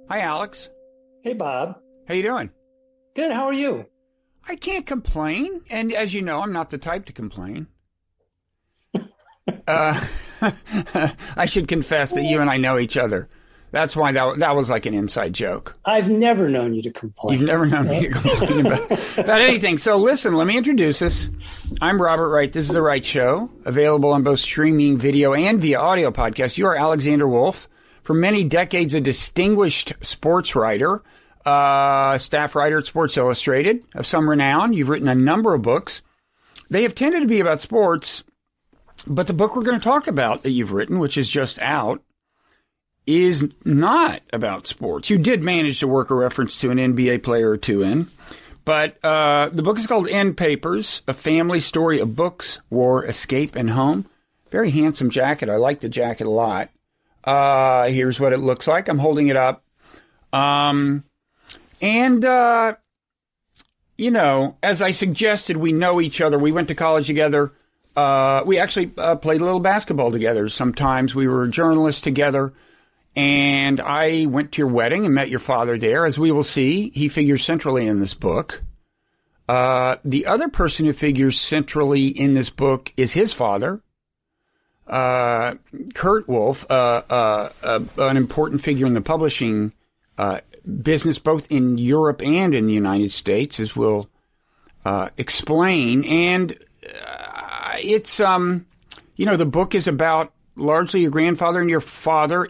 Hi, Alex. Hey, Bob. How you doing? Good. How are you? I can't complain, and as you know, I'm not the type to complain. I should confess that you and I know each other. That's why that was like an inside joke. I've never known you to complain. You've never known me to complain about anything. So listen, let me introduce us. I'm Robert Wright. This is The Wright Show, available on both streaming video and via audio podcast. You are Alexander Wolff. For many decades, a distinguished sports writer, staff writer at Sports Illustrated of some renown. You've written a number of books. They have tended to be about sports, but the book we're going to talk about that you've written, which is just out, is not about sports. You did manage to work a reference to an NBA player or two in, but the book is called Endpapers, A Family Story of Books, War, Escape, and Home. Very handsome jacket. I like the jacket a lot. Here's what it looks like. I'm holding it up. You know, as I suggested, we know each other. We went to college together. We actually played a little basketball together. Sometimes we were journalists together. And I went to your wedding and met your father there. As we will see, he figures centrally in this book. The other person who figures centrally in this book is his father, Kurt Wolff, an important figure in the publishing business, both in Europe and in the United States, as we'll explain. And it's, you know, the book is about largely your grandfather and your father,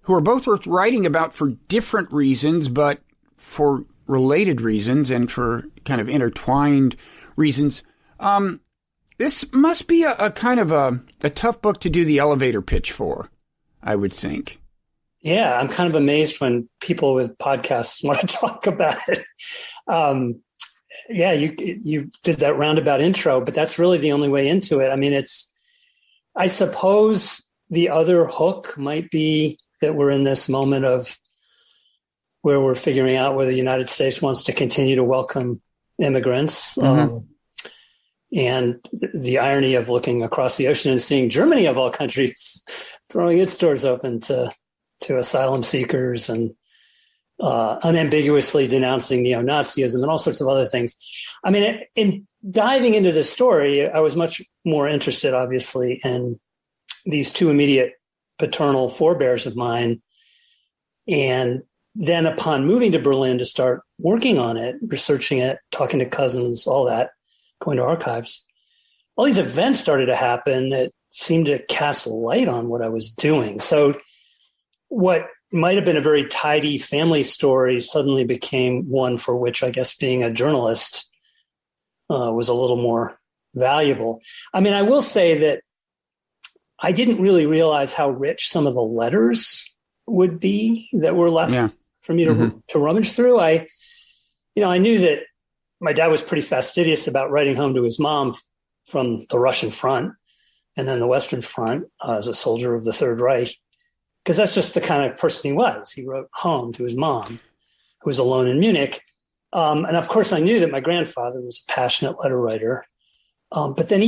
who are both worth writing about for different reasons, but for related reasons and for kind of intertwined reasons. This must be a kind of a tough book to do the elevator pitch for, I would think. Yeah, I'm kind of amazed when people with podcasts want to talk about it. Yeah, you did that roundabout intro, but that's really the only way into it. I mean, I suppose the other hook might be that we're in this moment of where we're figuring out whether the United States wants to continue to welcome immigrants. Mm-hmm. And the irony of looking across the ocean and seeing Germany, of all countries, throwing its doors open to asylum seekers and unambiguously denouncing neo-Nazism and all sorts of other things. I mean, in diving into this story, I was much more interested, obviously, in these two immediate paternal forebears of mine. And then upon moving to Berlin to start working on it, researching it, talking to cousins, all that, going to archives, all these events started to happen that seemed to cast light on what I was doing. So what might have been a very tidy family story suddenly became one for which I guess being a journalist was a little more valuable. I mean, I will say that I didn't really realize how rich some of the letters would be that were left for me to rummage through. I knew that my dad was pretty fastidious about writing home to his mom from the Russian front and then the Western front as a soldier of the Third Reich, because that's just the kind of person he was. He wrote home to his mom, who was alone in Munich. And of course, I knew that my grandfather was a passionate letter writer. But then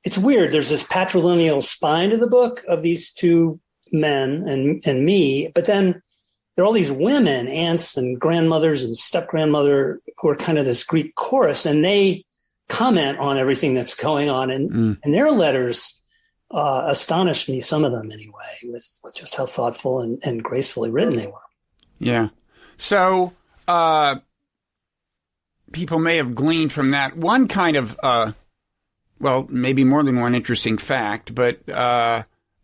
it's weird. There's this patrilineal spine to the book of these two men and me. But then there are all these women, aunts and grandmothers and step-grandmother, who are kind of this Greek chorus. And they comment on everything that's going on. And their letters astonished me, some of them anyway, with just how thoughtful and gracefully written they were. Yeah. So people may have gleaned from that one kind of well, maybe more than one interesting fact, but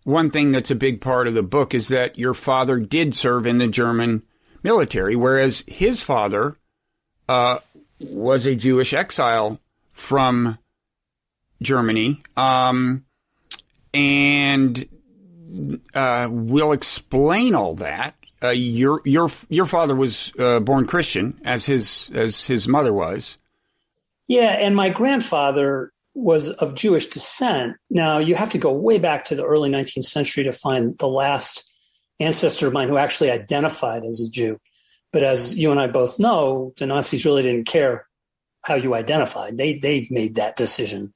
one thing that's a big part of the book is that your father did serve in the German military, whereas his father was a Jewish exile from Germany. And we'll explain all that. Your father was born Christian, as his mother was. Yeah, and my grandfather was of Jewish descent. Now, you have to go way back to the early 19th century to find the last ancestor of mine who actually identified as a Jew. But as you and I both know, the Nazis really didn't care how you identified. They made that decision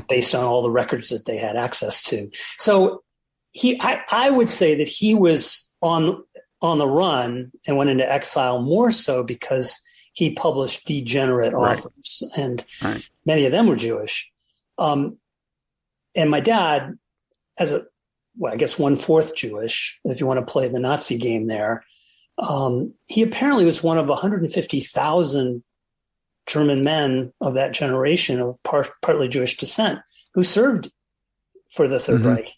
based on all the records that they had access to. So I would say that he was on the run and went into exile more so because he published degenerate authors, and many of them were Jewish. And my dad, as I guess 1/4 Jewish, if you want to play the Nazi game there, he apparently was one of 150,000 German men of that generation of partly Jewish descent who served for the Third Reich,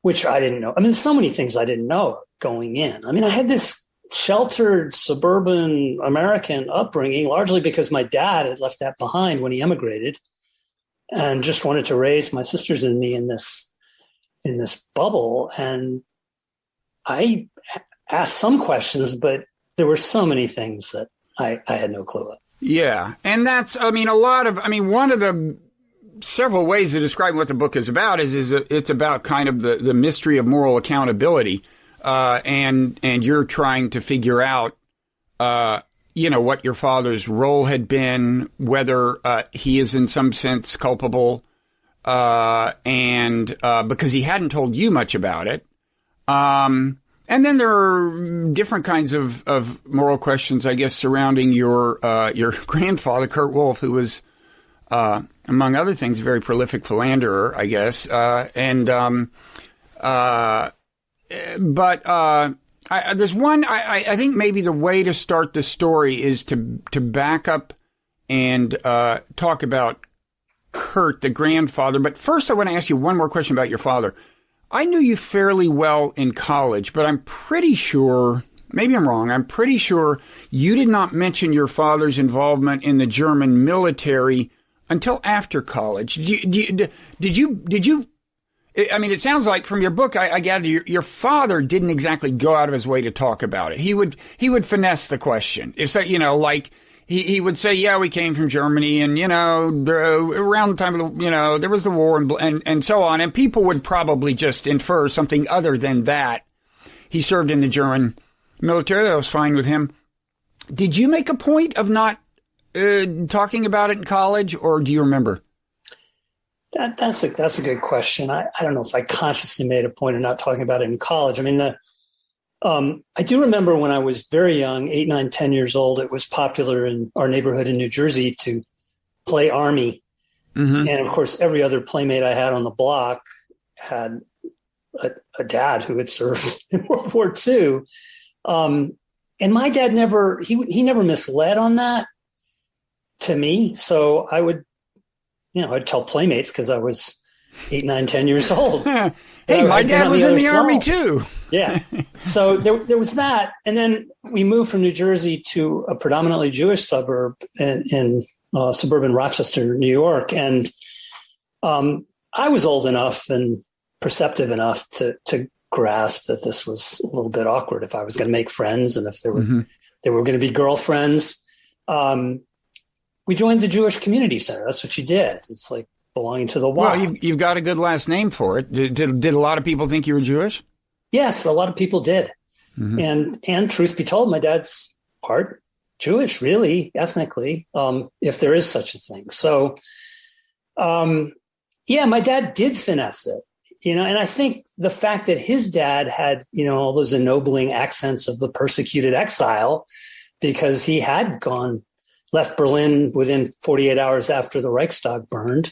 which I didn't know. I mean, so many things I didn't know going in. I mean, I had this sheltered suburban American upbringing, largely because my dad had left that behind when he emigrated and just wanted to raise my sisters and me in this bubble. And I asked some questions, but there were so many things that I had no clue of. Yeah. And that's, one of the several ways to describe what the book is about is it's about kind of the mystery of moral accountability. And you're trying to figure out, what your father's role had been, whether he is in some sense culpable, and because he hadn't told you much about it. And then there are different kinds of moral questions, I guess, surrounding your grandfather, Kurt Wolff, who was, among other things, a very prolific philanderer, I guess. There's one, I think maybe the way to start the story is to back up and talk about Kurt, the grandfather. But first, I want to ask you one more question about your father. I knew you fairly well in college, but I'm pretty sure, maybe I'm wrong, I'm pretty sure you did not mention your father's involvement in the German military until after college. Did you? I mean, it sounds like from your book, I gather your father didn't exactly go out of his way to talk about it. He would finesse the question. If so, he would say, yeah, we came from Germany, and around the time of there was the war and so on, and people would probably just infer something other than that. He served in the German military. That was fine with him. Did you make a point of not talking about it in college, or do you remember? That's a good question. I don't know if I consciously made a point of not talking about it in college. I mean, I do remember when I was very young, 8, 9, 10 years old, it was popular in our neighborhood in New Jersey to play Army. Mm-hmm. And of course, every other playmate I had on the block had a dad who had served in World War II. And my dad never misled on that to me. So I would, I'd tell playmates because I was 8, 9, 10 years old. Hey, my dad was in the Army too. Yeah. So there was that. And then we moved from New Jersey to a predominantly Jewish suburb in suburban Rochester, New York. And I was old enough and perceptive enough to grasp that this was a little bit awkward if I was going to make friends and if there were going to be girlfriends. We joined the Jewish Community Center. That's what you did. It's like belonging to the WWII. Well, you've got a good last name for it. Did a lot of people think you were Jewish? Yes, a lot of people did. Mm-hmm. And truth be told, my dad's part Jewish, really, ethnically, if there is such a thing. So, my dad did finesse it, and I think the fact that his dad had, all those ennobling accents of the persecuted exile, because he had left Berlin within 48 hours after the Reichstag burned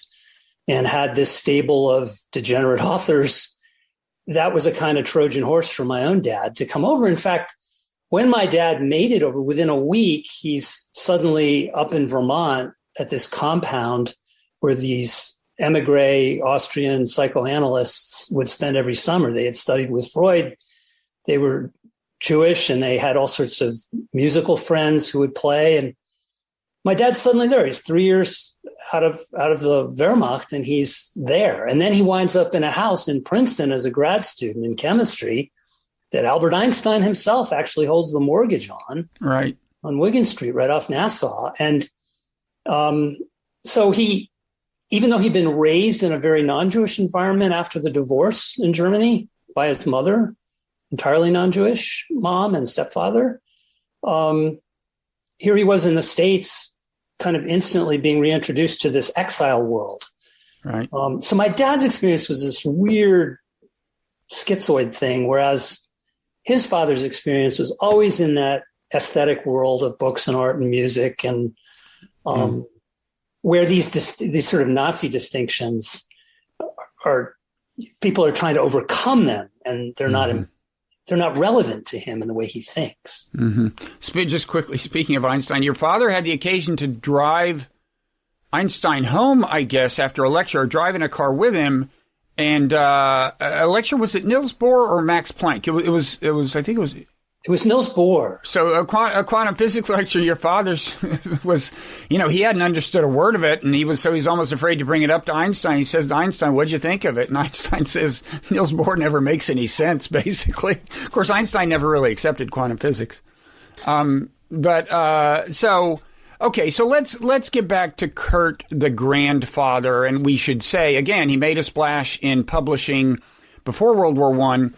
and had this stable of degenerate authors. That was a kind of Trojan horse for my own dad to come over. In fact, when my dad made it over within a week, he's suddenly up in Vermont at this compound where these emigre Austrian psychoanalysts would spend every summer. They had studied with Freud. They were Jewish and they had all sorts of musical friends who would play. And my dad's suddenly there. He's 3 years out of the Wehrmacht and he's there. And then he winds up in a house in Princeton as a grad student in chemistry that Albert Einstein himself actually holds the mortgage on. Right. On Wigan Street, right off Nassau. And so even though he'd been raised in a very non-Jewish environment after the divorce in Germany by his mother, entirely non-Jewish mom and stepfather, here he was in the States, kind of instantly being reintroduced to this exile world. Right. So my dad's experience was this weird schizoid thing, whereas his father's experience was always in that aesthetic world of books and art and music, and where these sort of Nazi distinctions are, people are trying to overcome them, and they're not relevant to him in the way he thinks. Just quickly, speaking of Einstein, your father had the occasion to drive Einstein home, I guess, after a lecture, or drive in a car with him. And a lecture, was it Niels Bohr or Max Planck? It was Niels Bohr. So a quantum physics lecture, your father's was, he hadn't understood a word of it, and he's almost afraid to bring it up to Einstein. He says to Einstein, "What'd you think of it?" And Einstein says, "Niels Bohr never makes any sense," basically. Of course, Einstein never really accepted quantum physics. Okay, so let's get back to Kurt, the grandfather, and we should say, again, he made a splash in publishing before World War I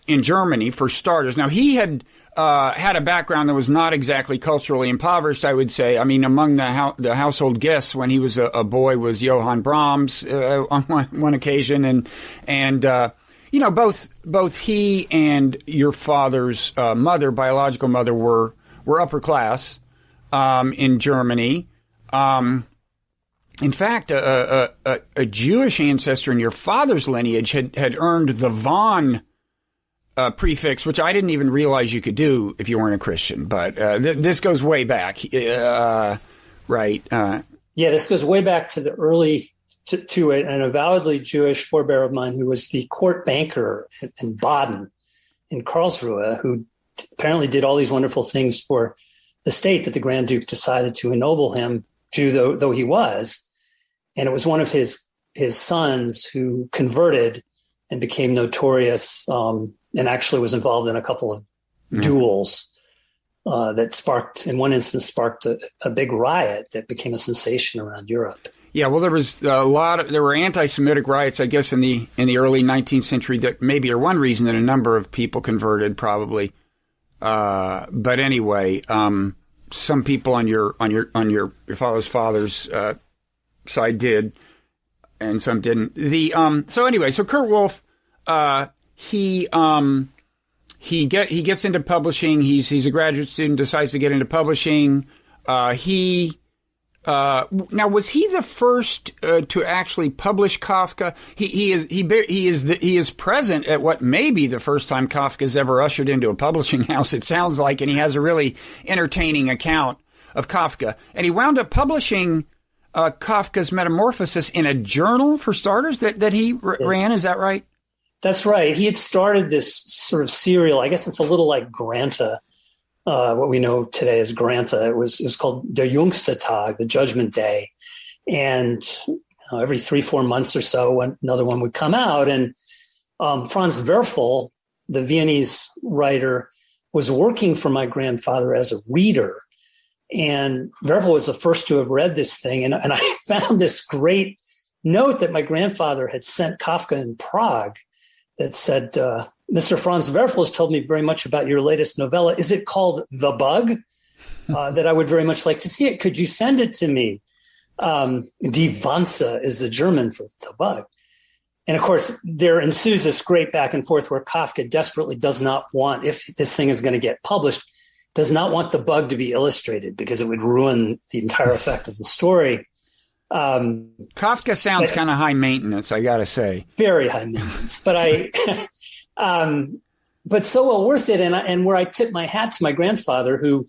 in Germany, for starters. Now, he had had a background that was not exactly culturally impoverished, I would say. I mean, among the household guests when he was a boy was Johann Brahms on one occasion, and both he and your father's biological mother, were upper class. In Germany. In fact, a Jewish ancestor in your father's lineage had earned the von prefix, which I didn't even realize you could do if you weren't a Christian. But this goes way back, right? This goes way back to the early to an avowedly Jewish forebear of mine who was the court banker in Baden, in Karlsruhe, who apparently did all these wonderful things for the state that the Grand Duke decided to ennoble him, Jew though he was. And it was one of his sons who converted and became notorious, and actually was involved in a couple of duels that in one instance sparked a big riot that became a sensation around Europe. Yeah, well, there were anti-Semitic riots, I guess, in the early 19th century that maybe are one reason that a number of people converted, probably. But anyway, some people on your father's side did, and some didn't. So Kurt Wolff, he gets into publishing. He's a graduate student, decides to get into publishing. Now, was he the first to actually publish Kafka? He is present at what may be the first time Kafka's ever ushered into a publishing house, it sounds like, and he has a really entertaining account of Kafka. And he wound up publishing Kafka's Metamorphosis in a journal, for starters, that he ran. Is that right? That's right. He had started this sort of serial. I guess it's a little like Granta. What we know today as Granta. It was called Der Jüngste Tag, the Judgment Day. And every 3-4 months or so, another one would come out. And Franz Werfel, the Viennese writer, was working for my grandfather as a reader. And Werfel was the first to have read this thing. And I found this great note that my grandfather had sent Kafka in Prague that said, Mr. Franz Werfel has told me very much about your latest novella. Is it called The Bug? That I would very much like to see it. Could you send it to me? Die Wanze is the German for The Bug. And of course, there ensues this great back and forth where Kafka desperately does not want, if this thing is going to get published, does not want the bug to be illustrated because it would ruin the entire effect of the story. Kafka sounds kind of high maintenance, I got to say. Very high maintenance. But but so well worth it. And where I tip my hat to my grandfather, who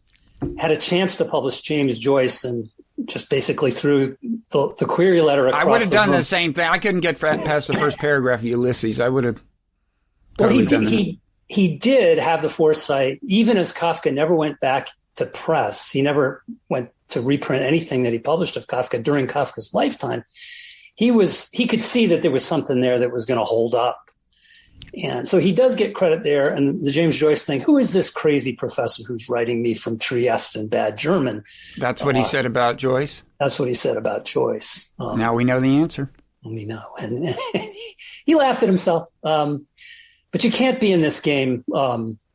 had a chance to publish James Joyce and just basically threw the query letter across. I would have done the same thing. I couldn't get past the first paragraph of Ulysses. I would have. He did have the foresight, even as Kafka never went back to press. He never went to reprint anything that he published of Kafka during Kafka's lifetime. He could see that there was something there that was going to hold up. And so he does get credit there. And the James Joyce thing, who is this crazy professor who's writing me from Trieste in bad German? That's what he said about Joyce? That's what he said about Joyce. Now we know the answer. We know. And he laughed at himself. But you can't be in this game,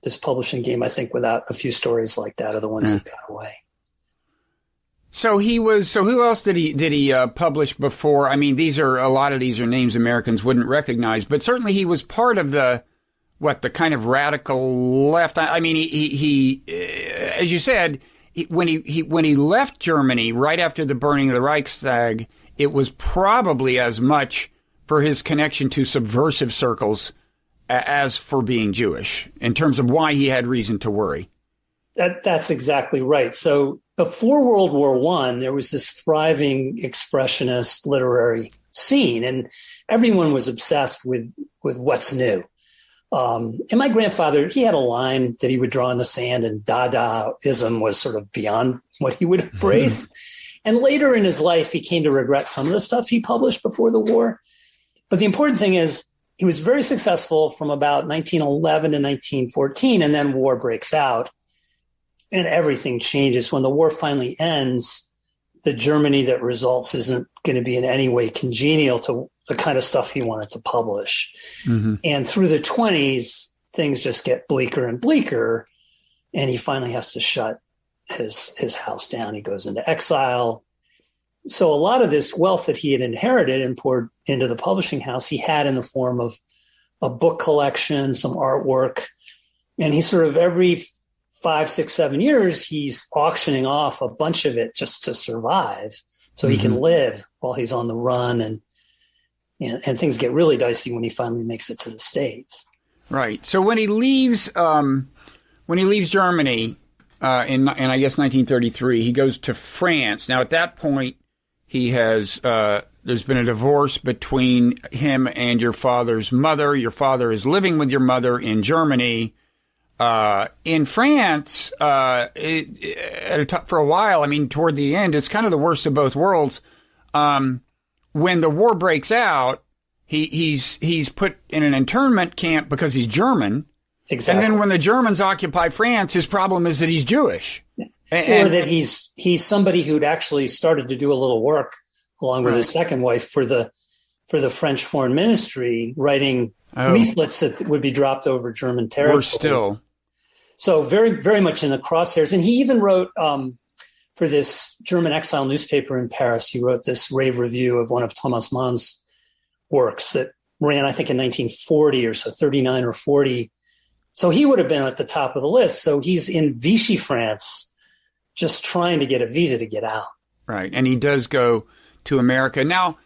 this publishing game, I think, without a few stories like that are the ones that got away. So he was. So who else did he publish before? I mean, a lot of these are names Americans wouldn't recognize, but certainly he was part of the kind of radical left. I mean, he as you said, when he left Germany right after the burning of the Reichstag, it was probably as much for his connection to subversive circles as for being Jewish, in terms of why he had reason to worry. That's exactly right. So before World War I, there was this thriving expressionist literary scene, and everyone was obsessed with what's new. And my grandfather, he had a line that he would draw in the sand, and Dadaism was sort of beyond what he would embrace. And later in his life, he came to regret some of the stuff he published before the war. But the important thing is he was very successful from about 1911 to 1914, and then war breaks out. And everything changes. When the war finally ends, the Germany that results isn't going to be in any way congenial to the kind of stuff he wanted to publish. Mm-hmm. And through the 1920s, things just get bleaker and bleaker. And he finally has to shut his house down. He goes into exile. So a lot of this wealth that he had inherited and poured into the publishing house, he had in the form of a book collection, some artwork. And he sort of every 5, 6, 7 years, he's auctioning off a bunch of it just to survive, so he can live while he's on the run, and things get really dicey when he finally makes it to the States. Right. So when he leaves Germany in I guess 1933, he goes to France. Now at that point, he has there's been a divorce between him and your father's mother. Your father is living with your mother in Germany. In France, for a while, I mean, toward the end, it's kind of the worst of both worlds. When the war breaks out, he's put in an internment camp because he's German. Exactly. And then when the Germans occupy France, his problem is that he's Jewish. Or that he's somebody who'd actually started to do a little work along with his second wife for the French Foreign Ministry, writing leaflets that would be dropped over German territory. Worse still. So very, very much in the crosshairs. And he even wrote for this German exile newspaper in Paris, he wrote this rave review of one of Thomas Mann's works that ran, I think, in 1940 or so, 39 or 40. So he would have been at the top of the list. So he's in Vichy, France, just trying to get a visa to get out. Right. And he does go to America. Now,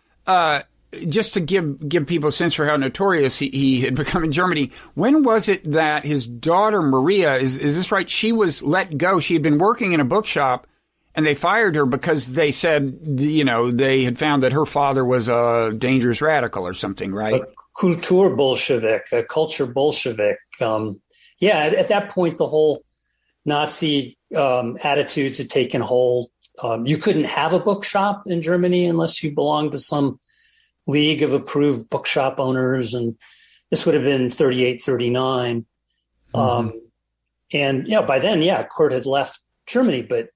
just to give people a sense for how notorious he had become in Germany, when was it that his daughter, Maria, is this right? She was let go. She had been working in a bookshop, and they fired her because they said, they had found that her father was a dangerous radical or something, right? A culture Bolshevik. At that point, the whole Nazi attitudes had taken hold. You couldn't have a bookshop in Germany unless you belonged to some league of approved bookshop owners, and this would have been 38, 39. And by then, Kurt had left Germany, but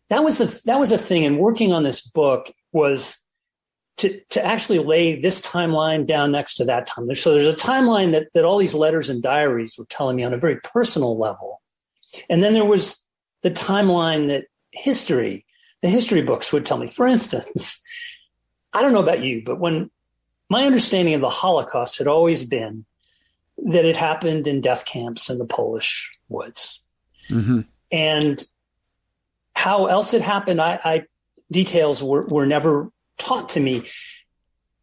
that was a thing. And working on this book was to actually lay this timeline down next to that timeline. So there's a timeline that all these letters and diaries were telling me on a very personal level. And then there was the timeline that the history books would tell me. For instance, I don't know about you, but when my understanding of the Holocaust had always been that it happened in death camps in the Polish woods. Mm-hmm. And how else it happened, details were never taught to me.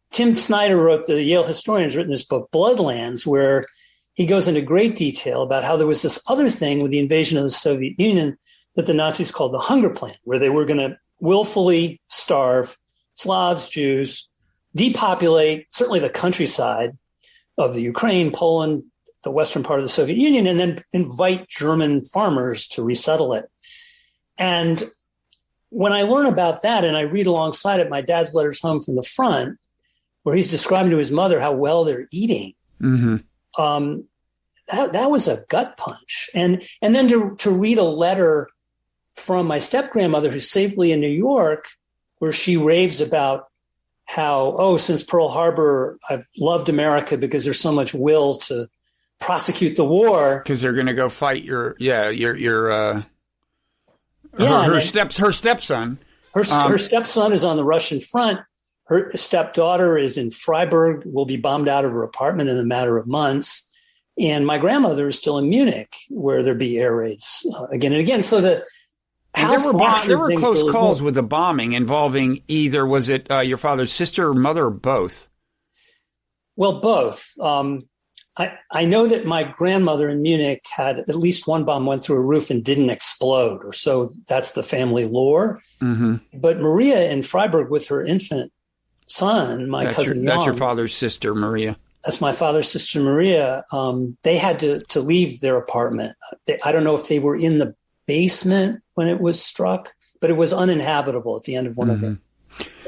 Tim Snyder the Yale historian, has written this book, Bloodlands, where he goes into great detail about how there was this other thing with the invasion of the Soviet Union that the Nazis called the Hunger Plan, where they were going to willfully starve Slavs, Jews, depopulate certainly the countryside of the Ukraine, Poland, the western part of the Soviet Union, and then invite German farmers to resettle it. And when I learn about that and I read alongside it my dad's letters home from the front, where he's describing to his mother how well they're eating, that was a gut punch. And then to read a letter from my step-grandmother who's safely in New York, where she raves about how, since Pearl Harbor, I've loved America because there's so much will to prosecute the war. Because they're going to go fight her stepson. Her stepson is on the Russian front. Her stepdaughter is in Freiburg, will be bombed out of her apartment in a matter of months. And my grandmother is still in Munich, where there'd be air raids again and again. So there were close calls with the bombing involving either, was it your father's sister or mother, or both? Well, both. I know that my grandmother in Munich had at least one bomb went through a roof and didn't explode, or so that's the family lore. Mm-hmm. But Maria in Freiburg with her infant son, cousin Jan. That's your father's sister, Maria. That's my father's sister, Maria. They had to leave their apartment. I don't know if they were in the basement when it was struck, but it was uninhabitable at the end of one of the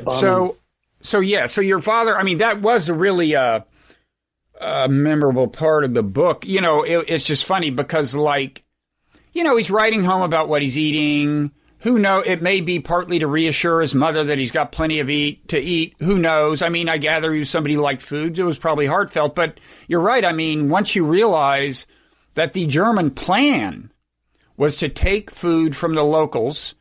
bombings. So your father, I mean, that was a really memorable part of the book. It's just funny because, he's writing home about what he's eating. Who knows? It may be partly to reassure his mother that he's got plenty to eat. Who knows? I mean, I gather he was somebody who liked food. It was probably heartfelt. But you're right. I mean, once you realize that the German plan was to take food from the locals,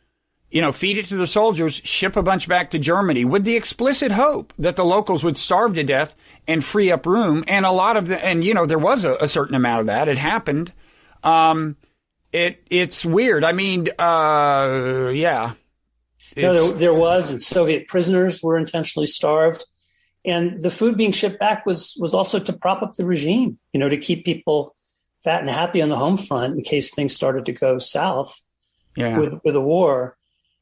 feed it to the soldiers, ship a bunch back to Germany with the explicit hope that the locals would starve to death and free up room. And there was a certain amount of that. It happened. It's weird. I mean, yeah. There was, and Soviet prisoners were intentionally starved. And the food being shipped back was also to prop up the regime, to keep people fat and happy on the home front in case things started to go south with a war.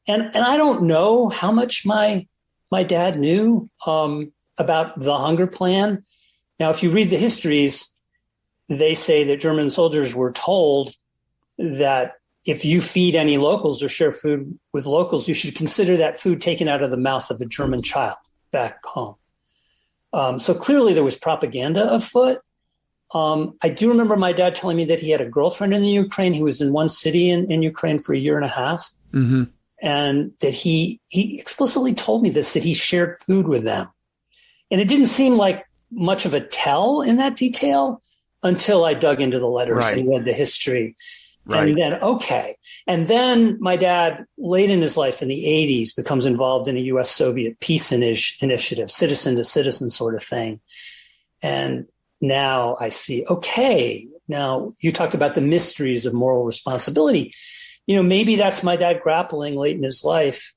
And I don't know how much my dad knew about the hunger plan. Now, if you read the histories, they say that German soldiers were told that if you feed any locals or share food with locals, you should consider that food taken out of the mouth of a German child back home. So clearly there was propaganda afoot. I do remember my dad telling me that he had a girlfriend in the Ukraine. He was in one city in Ukraine for a year and a half. Mm-hmm. And that he explicitly told me this, that he shared food with them. And it didn't seem like much of a tell in that detail until I dug into the letters and read the history. Right. And then, okay. And then my dad, late in his life in the 80s, becomes involved in a U.S.-Soviet peace initiative, citizen to citizen sort of thing. And now I see, okay, now you talked about the mysteries of moral responsibility. Maybe that's my dad grappling late in his life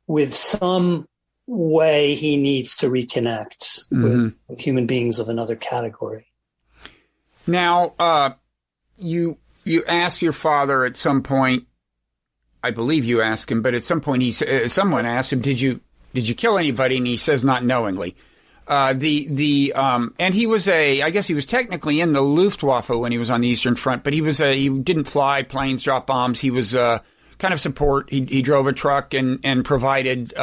with some way he needs to reconnect with human beings of another category. Now, you asked your father at some point, I believe you asked him, but at some point someone asked him, did you kill anybody? And he says not knowingly. And he was I guess he was technically in the Luftwaffe when he was on the Eastern Front, but he didn't fly planes, drop bombs. He was kind of support. He drove a truck and provided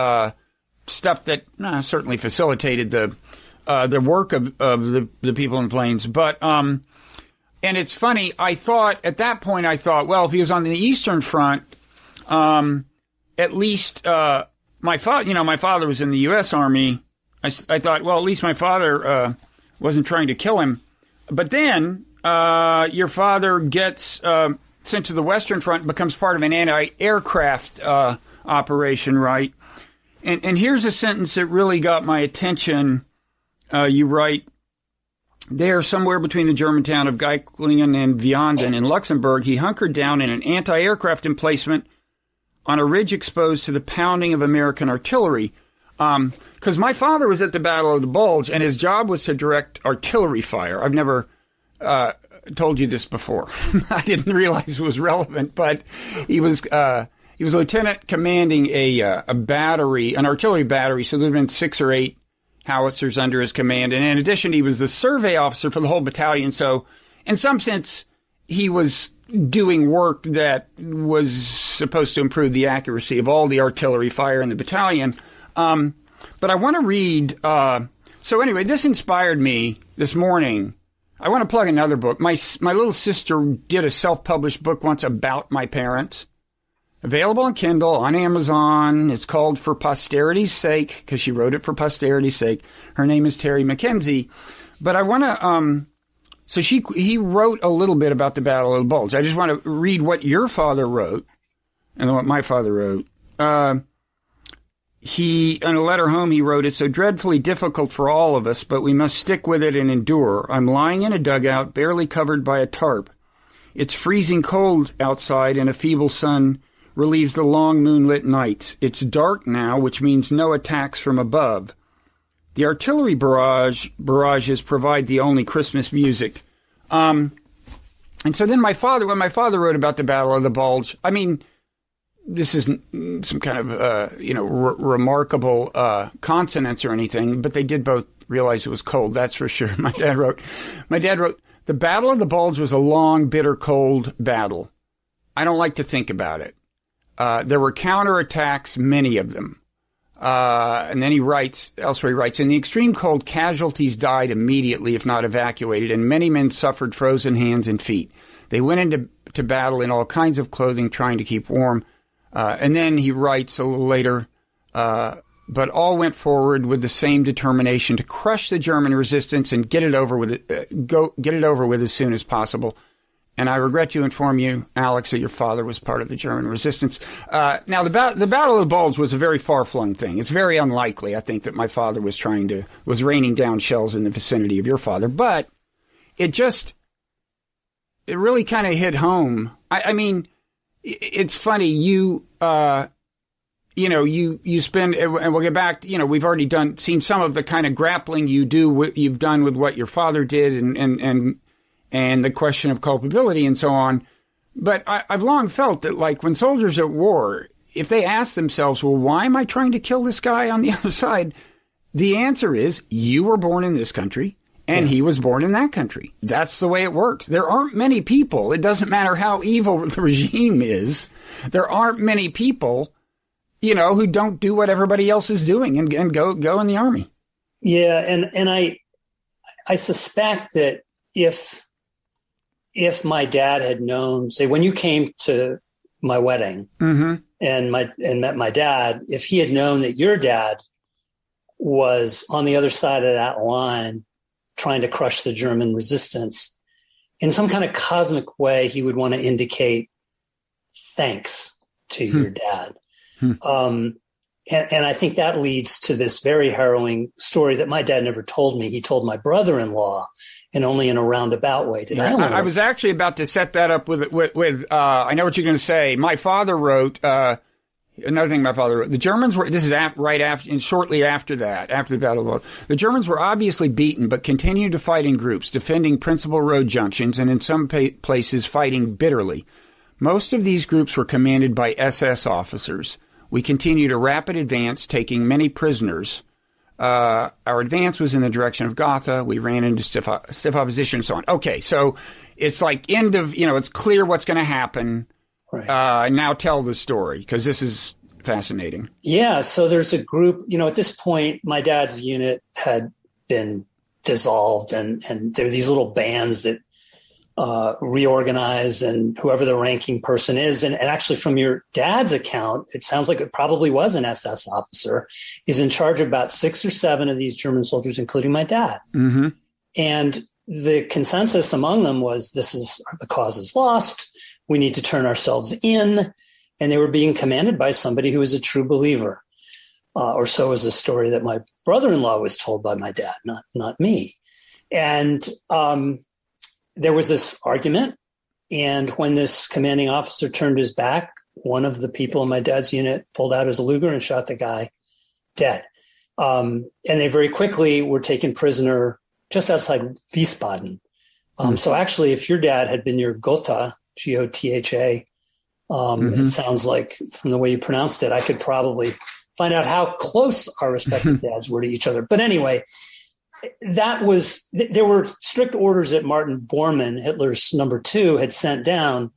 stuff that certainly facilitated the work of the people in planes. But and it's funny. At that point I thought, well, if he was on the Eastern Front, at least my father was in the U.S. Army. I thought, well, at least my father wasn't trying to kill him. But then your father gets sent to the Western Front and becomes part of an anti-aircraft operation, right? And here's a sentence that really got my attention. You write, there, somewhere between the German town of Geiklingen and Vianden in Luxembourg, he hunkered down in an anti-aircraft emplacement on a ridge exposed to the pounding of American artillery. Because my father was at the Battle of the Bulge, and his job was to direct artillery fire. I've never told you this before. I didn't realize it was relevant, but he was lieutenant commanding a battery, an artillery battery. So there had been 6 or 8 howitzers under his command, and in addition, he was the survey officer for the whole battalion. So, in some sense, he was doing work that was supposed to improve the accuracy of all the artillery fire in the battalion. But I want to read, so anyway, this inspired me this morning. I want to plug another book. My little sister did a self-published book once about my parents. Available on Kindle, on Amazon. It's called For Posterity's Sake, because she wrote it for posterity's sake. Her name is Terry Mackenzie. But I want to, he wrote a little bit about the Battle of the Bulge. I just want to read what your father wrote and what my father wrote. in a letter home, he wrote, "It's so dreadfully difficult for all of us, but we must stick with it and endure. I'm lying in a dugout, barely covered by a tarp. It's freezing cold outside, and a feeble sun relieves the long moonlit nights. It's dark now, which means no attacks from above. The artillery barrages provide the only Christmas music." And so then when my father wrote about the Battle of the Bulge, I mean, this isn't some kind of, remarkable consonance or anything, but they did both realize it was cold, that's for sure. My dad wrote, "The Battle of the Bulge was a long, bitter, cold battle. I don't like to think about it. There were counterattacks, many of them." And then he writes, "In the extreme cold, casualties died immediately, if not evacuated, and many men suffered frozen hands and feet. They went into battle in all kinds of clothing, trying to keep warm." And then he writes a little later, "But all went forward with the same determination to crush the German resistance and get it over with as soon as possible. And I regret to inform you, Alex, that your father was part of the German resistance." Now, the Battle of the Bulge was a very far-flung thing. It's very unlikely, I think, that my father was raining down shells in the vicinity of your father. But it really kind of hit home. I mean, it's funny, you spend, and we'll get back, we've already seen some of the kind of grappling you've done with what your father did and the question of culpability and so on. But I've long felt that, like, when soldiers at war, if they ask themselves, well, why am I trying to kill this guy on the other side? The answer is, you were born in this country. And he was born in that country. That's the way it works. There aren't many people. It doesn't matter how evil the regime is. There aren't many people, who don't do what everybody else is doing and go in the army. Yeah, and I suspect that if my dad had known, say, when you came to my wedding and met my dad, if he had known that your dad was on the other side of that line, trying to crush the German resistance, in some kind of cosmic way, he would want to indicate thanks to your dad. And I think that leads to this very harrowing story that my dad never told me. He told my brother-in-law, and only in a roundabout way. I was actually about to set that up with I know what you're going to say. My father wrote, another thing my father wrote, the Germans were, this is right after, and shortly after that, after the Battle of the Bulge, the Germans were obviously beaten, but continued to fight in groups, defending principal road junctions, and in some places fighting bitterly. Most of these groups were commanded by SS officers. We continued a rapid advance, taking many prisoners. Our advance was in the direction of Gotha. We ran into stiff opposition and so on. Okay, so it's like it's clear what's going to happen. Right. Now tell the story, because this is fascinating. Yeah, so there's a group, at this point, my dad's unit had been dissolved, and there are these little bands that reorganize, and whoever the ranking person is, and actually from your dad's account, it sounds like it probably was an SS officer, is in charge of about 6 or 7 of these German soldiers, including my dad. Mm-hmm. And the consensus among them was, the cause is lost. We need to turn ourselves in. And they were being commanded by somebody who was a true believer. Or so is the story that my brother-in-law was told by my dad, not me. And there was this argument. And when this commanding officer turned his back, one of the people in my dad's unit pulled out his Luger and shot the guy dead. And they very quickly were taken prisoner just outside Wiesbaden. So actually, if your dad had been your Gotha, Gotha, it sounds like from the way you pronounced it, I could probably find out how close our respective dads were to each other. But anyway, there were strict orders that Martin Bormann, Hitler's number 2, had sent down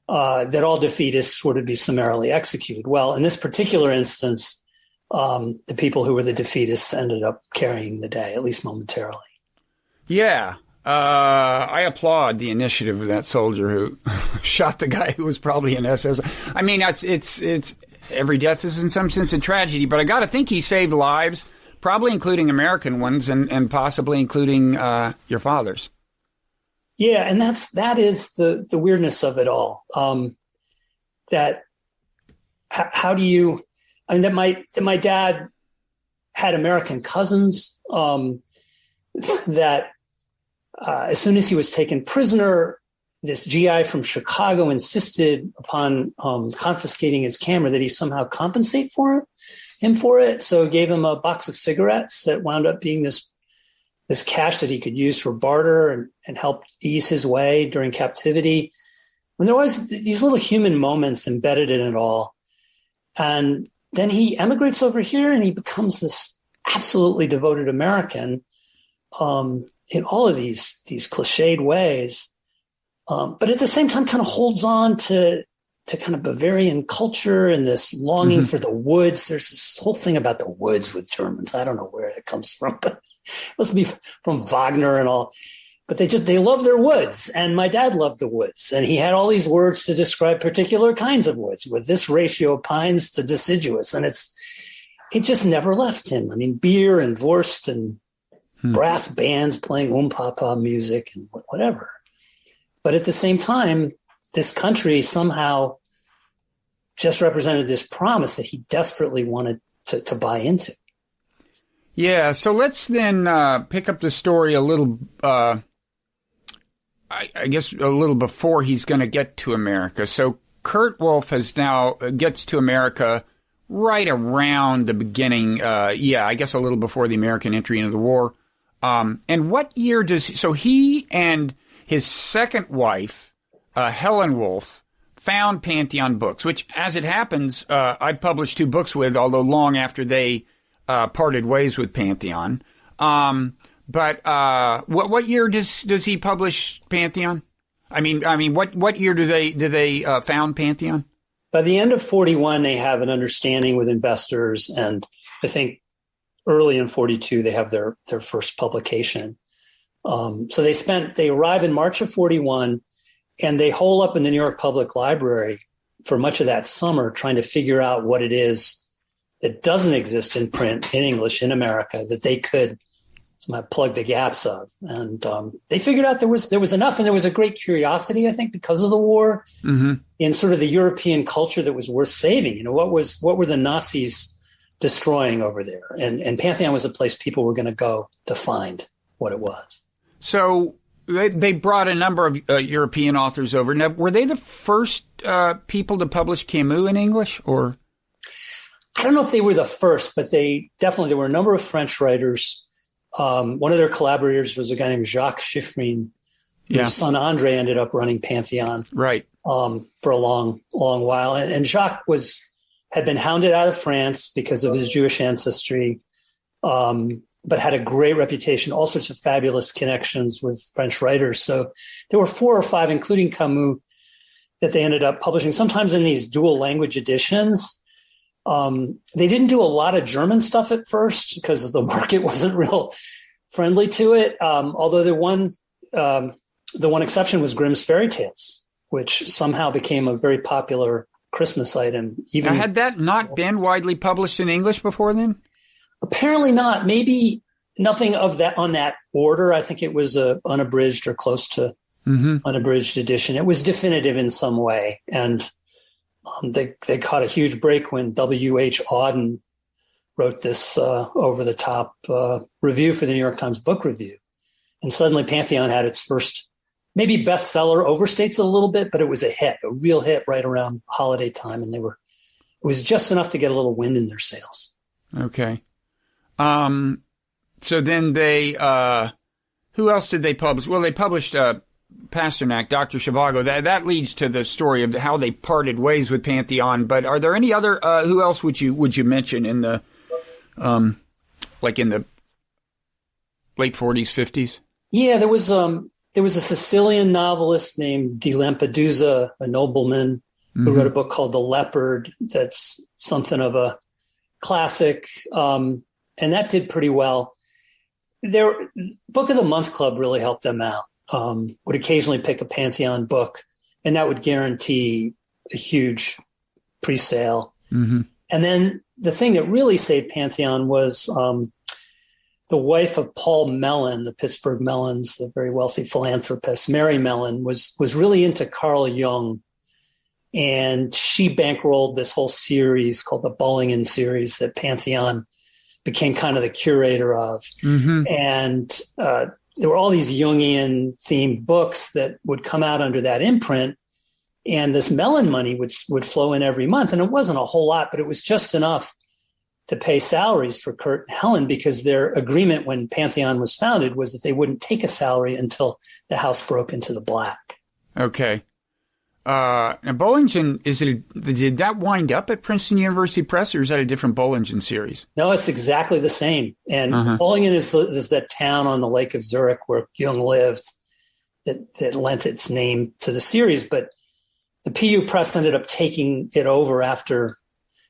that all defeatists were to be summarily executed. Well, in this particular instance, the people who were the defeatists ended up carrying the day, at least momentarily. Yeah. I applaud the initiative of that soldier who shot the guy who was probably an SS. I mean, it's every death is in some sense a tragedy, but I got to think he saved lives, probably including American ones, and possibly including your father's. Yeah, and that is the weirdness of it all. That how do you? I mean, that my dad had American cousins, that as soon as he was taken prisoner, this GI from Chicago insisted upon confiscating his camera, that he somehow compensate him for it. So gave him a box of cigarettes that wound up being this cash that he could use for barter and helped ease his way during captivity. And there was these little human moments embedded in it all. And then he emigrates over here and he becomes this absolutely devoted American in all of these cliched ways. But at the same time kind of holds on to kind of Bavarian culture and this longing for the woods. There's this whole thing about the woods with Germans. I don't know where it comes from, but it must be from Wagner and all. But they love their woods. And my dad loved the woods. And he had all these words to describe particular kinds of woods with this ratio of pines to deciduous. And it just never left him. I mean, beer and Wurst and brass bands playing papa music and whatever. But at the same time, this country somehow just represented this promise that he desperately wanted to buy into. Yeah, so let's then pick up the story a little, I guess a little before he's going to get to America. So Kurt Wolff gets to America right around the beginning, I guess a little before the American entry into the war. And what year so he and his second wife, Helen Wolff, found Pantheon Books, which, as it happens, I published 2 books with, although long after they parted ways with Pantheon. But what year does he publish Pantheon? I mean, what year do they found Pantheon? By the end of 41, they have an understanding with investors, and I think early in 42 they have their first publication. So they arrive in March of 41, and they hole up in the New York Public Library for much of that summer, trying to figure out what it is that doesn't exist in print in English in America that they could somehow plug the gaps of. And they figured out there was enough, and there was a great curiosity, I think, because of the war, in sort of the European culture that was worth saving. You know, what were the Nazis destroying over there? And Pantheon was a place people were going to go to find what it was. So they brought a number of European authors over. Now, were they the first people to publish Camus in English, or? I don't know if they were the first, but there were a number of French writers. One of their collaborators was a guy named Jacques Chiffrine, whose son Andre ended up running Pantheon, right? For a long while. And Jacques had been hounded out of France because of his Jewish ancestry, but had a great reputation, all sorts of fabulous connections with French writers. So there were 4 or 5, including Camus, that they ended up publishing, sometimes in these dual language editions. They didn't do a lot of German stuff at first because the market wasn't real friendly to it. Although the one exception was Grimm's Fairy Tales, which somehow became a very popular Christmas item. Now, had that not been widely published in English before then? Apparently not. Maybe nothing of that on that order. I think it was a unabridged or close to unabridged edition. It was definitive in some way, and they caught a huge break when W.H. Auden wrote this over-the-top review for the New York Times Book Review. And suddenly Pantheon had its first, maybe bestseller, overstates it a little bit, but it was a real hit right around holiday time. And it was just enough to get a little wind in their sails. Okay. So then they, who else did they publish? Well, they published Pasternak, Dr. Zhivago. That leads to the story of how they parted ways with Pantheon. But are there any other? Who else would you mention in the, like in the late 40s, 50s? Yeah, there was a Sicilian novelist named De Lampedusa, a nobleman who wrote a book called The Leopard. That's something of a classic, and that did pretty well. Book of the Month Club really helped them out. Would occasionally pick a Pantheon book, and that would guarantee a huge pre-sale. And then the thing that really saved Pantheon was the wife of Paul Mellon, the Pittsburgh Mellons, the very wealthy philanthropist, Mary Mellon, was really into Carl Jung. And she bankrolled this whole series called the Bollingen series that Pantheon became kind of the curator of. Mm-hmm. And there were all these Jungian themed books that would come out under that imprint. And this Mellon money would flow in every month. And it wasn't a whole lot, but it was just enough to pay salaries for Kurt and Helen, because their agreement when Pantheon was founded was that they wouldn't take a salary until the house broke into the black. Okay. Now Bollingen, did that wind up at Princeton University Press, or is that a different Bollingen series? No, it's exactly the same. And Bollingen is that town on the Lake of Zurich where Jung lived that lent its name to the series. But the PU Press ended up taking it over after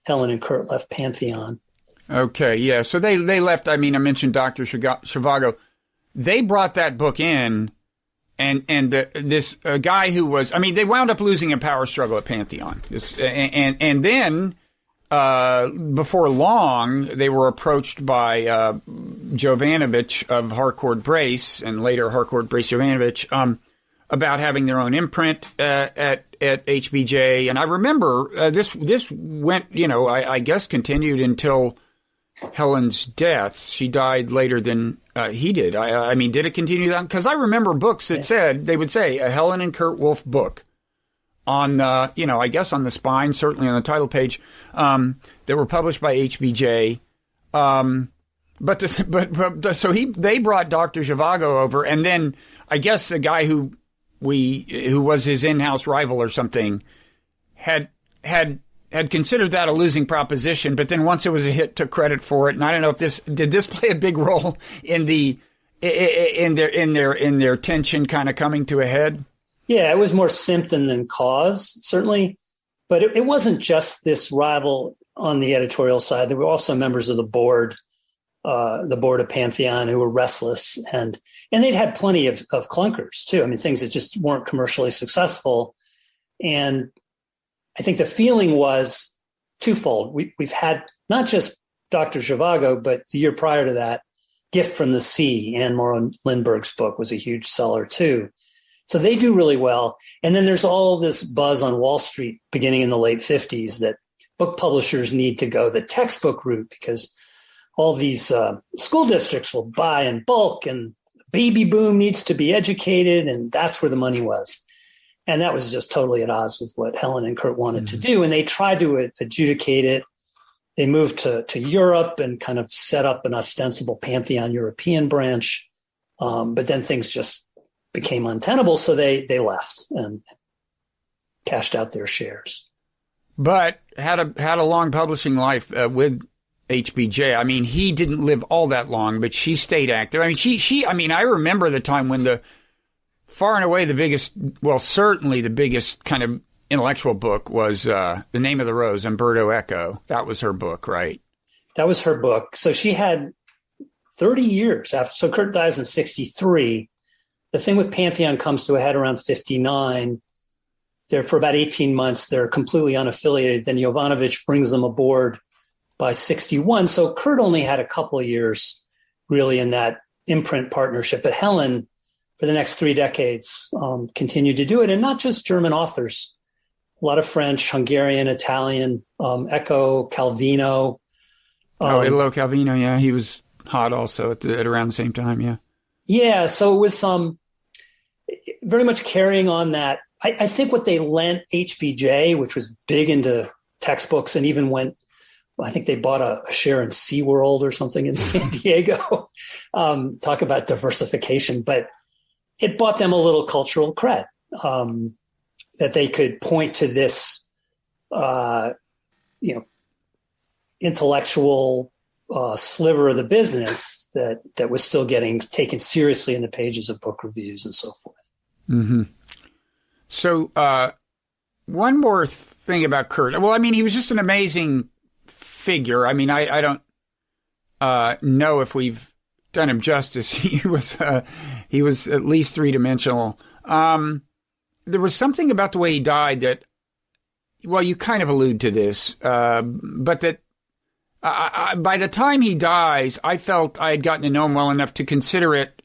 Helen and Kurt left Pantheon. Okay, yeah. So they left. I mean, I mentioned Dr. Zhivago. They brought that book in, and this guy who was, I mean, they wound up losing a power struggle at Pantheon. And then before long, they were approached by Jovanovich of Harcourt Brace, and later Harcourt Brace Jovanovich, about having their own imprint at HBJ. And I remember this went, I guess continued until Helen's death. She died later than he did. I mean, did it continue that? Because I remember books that they would say a Helen and Kurt Wolff book on, I guess on the spine, certainly on the title page, that were published by HBJ. So they brought Dr. Zhivago over, and then I guess the guy who was his in-house rival or something had considered that a losing proposition, but then once it was a hit, took credit for it. And I don't know if did this play a big role in their tension kind of coming to a head? Yeah, it was more symptom than cause, certainly. But it wasn't just this rival on the editorial side. There were also members of the board of Pantheon who were restless, and they'd had plenty of clunkers too. I mean, things that just weren't commercially successful. And I think the feeling was twofold. We've had not just Dr. Zhivago, but the year prior to that, Gift from the Sea, Anne Morrow Lindbergh's book, was a huge seller too. So they do really well. And then there's all this buzz on Wall Street beginning in the late 50s that book publishers need to go the textbook route, because all these school districts will buy in bulk, and the baby boom needs to be educated, and that's where the money was. And that was just totally at odds with what Helen and Kurt wanted to do. And they tried to adjudicate it. They moved to Europe and kind of set up an ostensible Pantheon European branch. But then things just became untenable. So they left and cashed out their shares. But had a long publishing life with HBJ. I mean, he didn't live all that long, but she stayed active. I mean, I remember the time when far and away the biggest, well, certainly the biggest kind of intellectual book was The Name of the Rose, Umberto Eco. That was her book, right? That was her book. So she had 30 years after. So Kurt dies in 63. The thing with Pantheon comes to a head around 59. There for about 18 months, they're completely unaffiliated. Then Jovanovich brings them aboard by 61. So Kurt only had a couple of years really in that imprint partnership. But Helen, for the next 3 decades, continued to do it. And not just German authors, a lot of French, Hungarian, Italian, Eco, Calvino. Italo Calvino, yeah. He was hot also at around the same time, yeah. Yeah, so it was very much carrying on that. I think what they lent HBJ, which was big into textbooks, and even I think they bought a share in SeaWorld or something in San Diego. Talk about diversification. But it bought them a little cultural cred, that they could point to this, intellectual sliver of the business that was still getting taken seriously in the pages of book reviews and so forth. Mm-hmm. So one more thing about Kurt. Well, I mean, he was just an amazing figure. I mean, I don't know if we've done him justice. He was at least three-dimensional. There was something about the way he died that, well, you kind of allude to this, but that by the time he dies, I felt I had gotten to know him well enough to consider it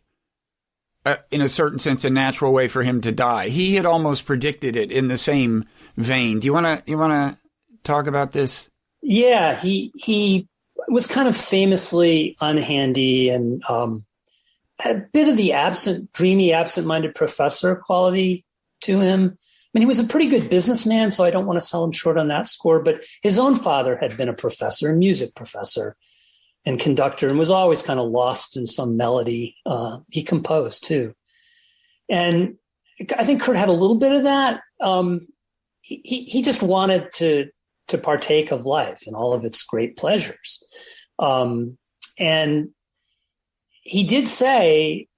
in a certain sense, a natural way for him to die. He had almost predicted it in the same vein. Do you want to talk about this? Yeah, he was kind of famously unhandy and had a bit of the dreamy, absent-minded professor quality to him. I mean, he was a pretty good businessman, so I don't want to sell him short on that score, but his own father had been a professor, a music professor and conductor, and was always kind of lost in some melody. He composed too. And I think Kurt had a little bit of that. He just wanted to partake of life and all of its great pleasures. And he did say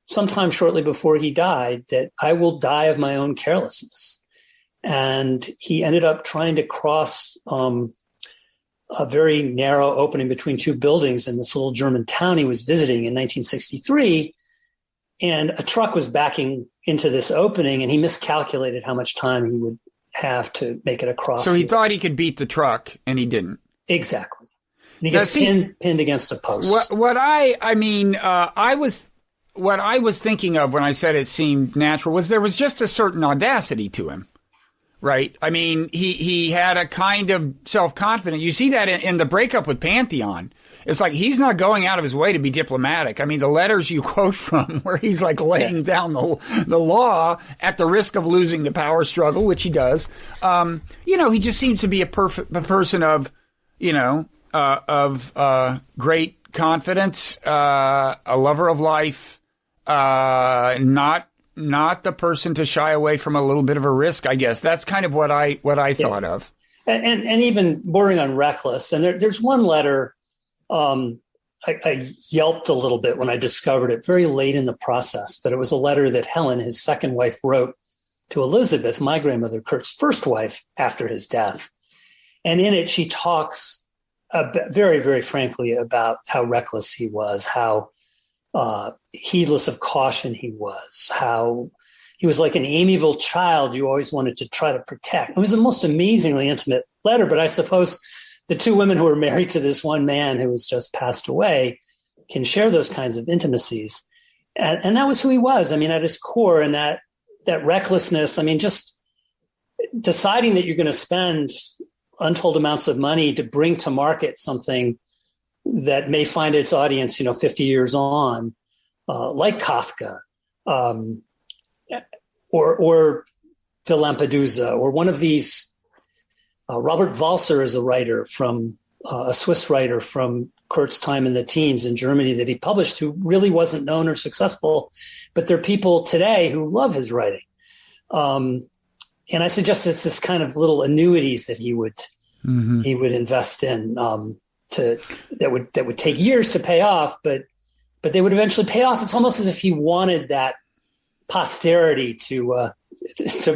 sometime shortly before he died that I will die of my own carelessness. And he ended up trying to cross a very narrow opening between two buildings in this little German town he was visiting in 1963. And a truck was backing into this opening, and he miscalculated how much time he would have to make it across. So he thought he could beat the truck, and he didn't. Exactly. And he gets pinned against a post. What I was thinking of when I said it seemed natural was there was just a certain audacity to him, right? I mean, he had a kind of self-confidence. You see that in the breakup with Pantheon. It's like he's not going out of his way to be diplomatic. I mean, the letters you quote from where he's like laying down the law at the risk of losing the power struggle, which he does. He just seems to be a person of, great confidence, a lover of life, not the person to shy away from a little bit of a risk, I guess. That's kind of what I thought of. And even bordering on reckless. And there's one letter, I yelped a little bit when I discovered it very late in the process, but it was a letter that Helen, his second wife, wrote to Elizabeth, my grandmother, Kurt's first wife, after his death. And in it, she talks very, very frankly about how reckless he was, how heedless of caution he was, how he was like an amiable child you always wanted to try to protect. It was the most amazingly intimate letter, but I suppose the two women who were married to this one man who was just passed away can share those kinds of intimacies. And that was who he was. I mean, at his core, and that recklessness, I mean, just deciding that you're going to spend untold amounts of money to bring to market something that may find its audience, 50 years on, like Kafka, or De Lampedusa, or one of these. Robert Walser is a writer a Swiss writer from Kurt's time in the teens in Germany that he published, who really wasn't known or successful, but there are people today who love his writing. And I suggest it's this kind of little annuities that he would invest in that would take years to pay off, but they would eventually pay off. It's almost as if he wanted that posterity to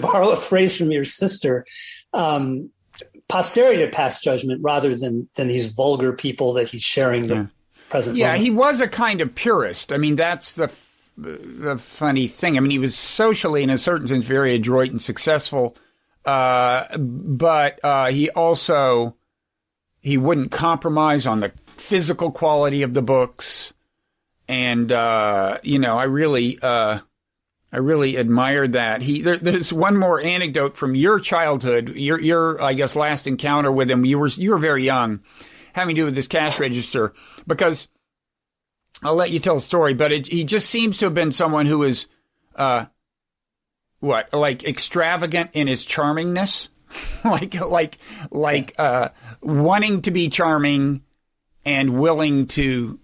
borrow a phrase from your sister. Posterity to pass judgment rather than these vulgar people that he's sharing the present moment. He was a kind of purist. I mean, that's the funny thing. I mean, he was socially, in a certain sense, very adroit and successful, but he wouldn't compromise on the physical quality of the books. And, I really admired that. There's one more anecdote from your childhood, your I guess last encounter with him. You were very young, having to do with this cash register. Because I'll let you tell the story, but he just seems to have been someone who is, extravagant in his charmingness, wanting to be charming and willing to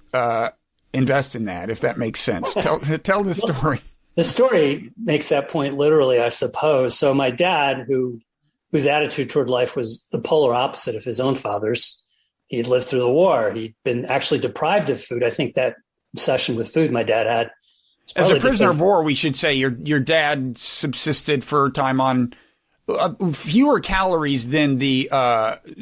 invest in that, if that makes sense. Tell the story. The story makes that point literally, I suppose. So my dad, whose attitude toward life was the polar opposite of his own father's, he'd lived through the war. He'd been actually deprived of food. I think that obsession with food my dad had. As a prisoner of war, we should say your dad subsisted for a time on fewer calories than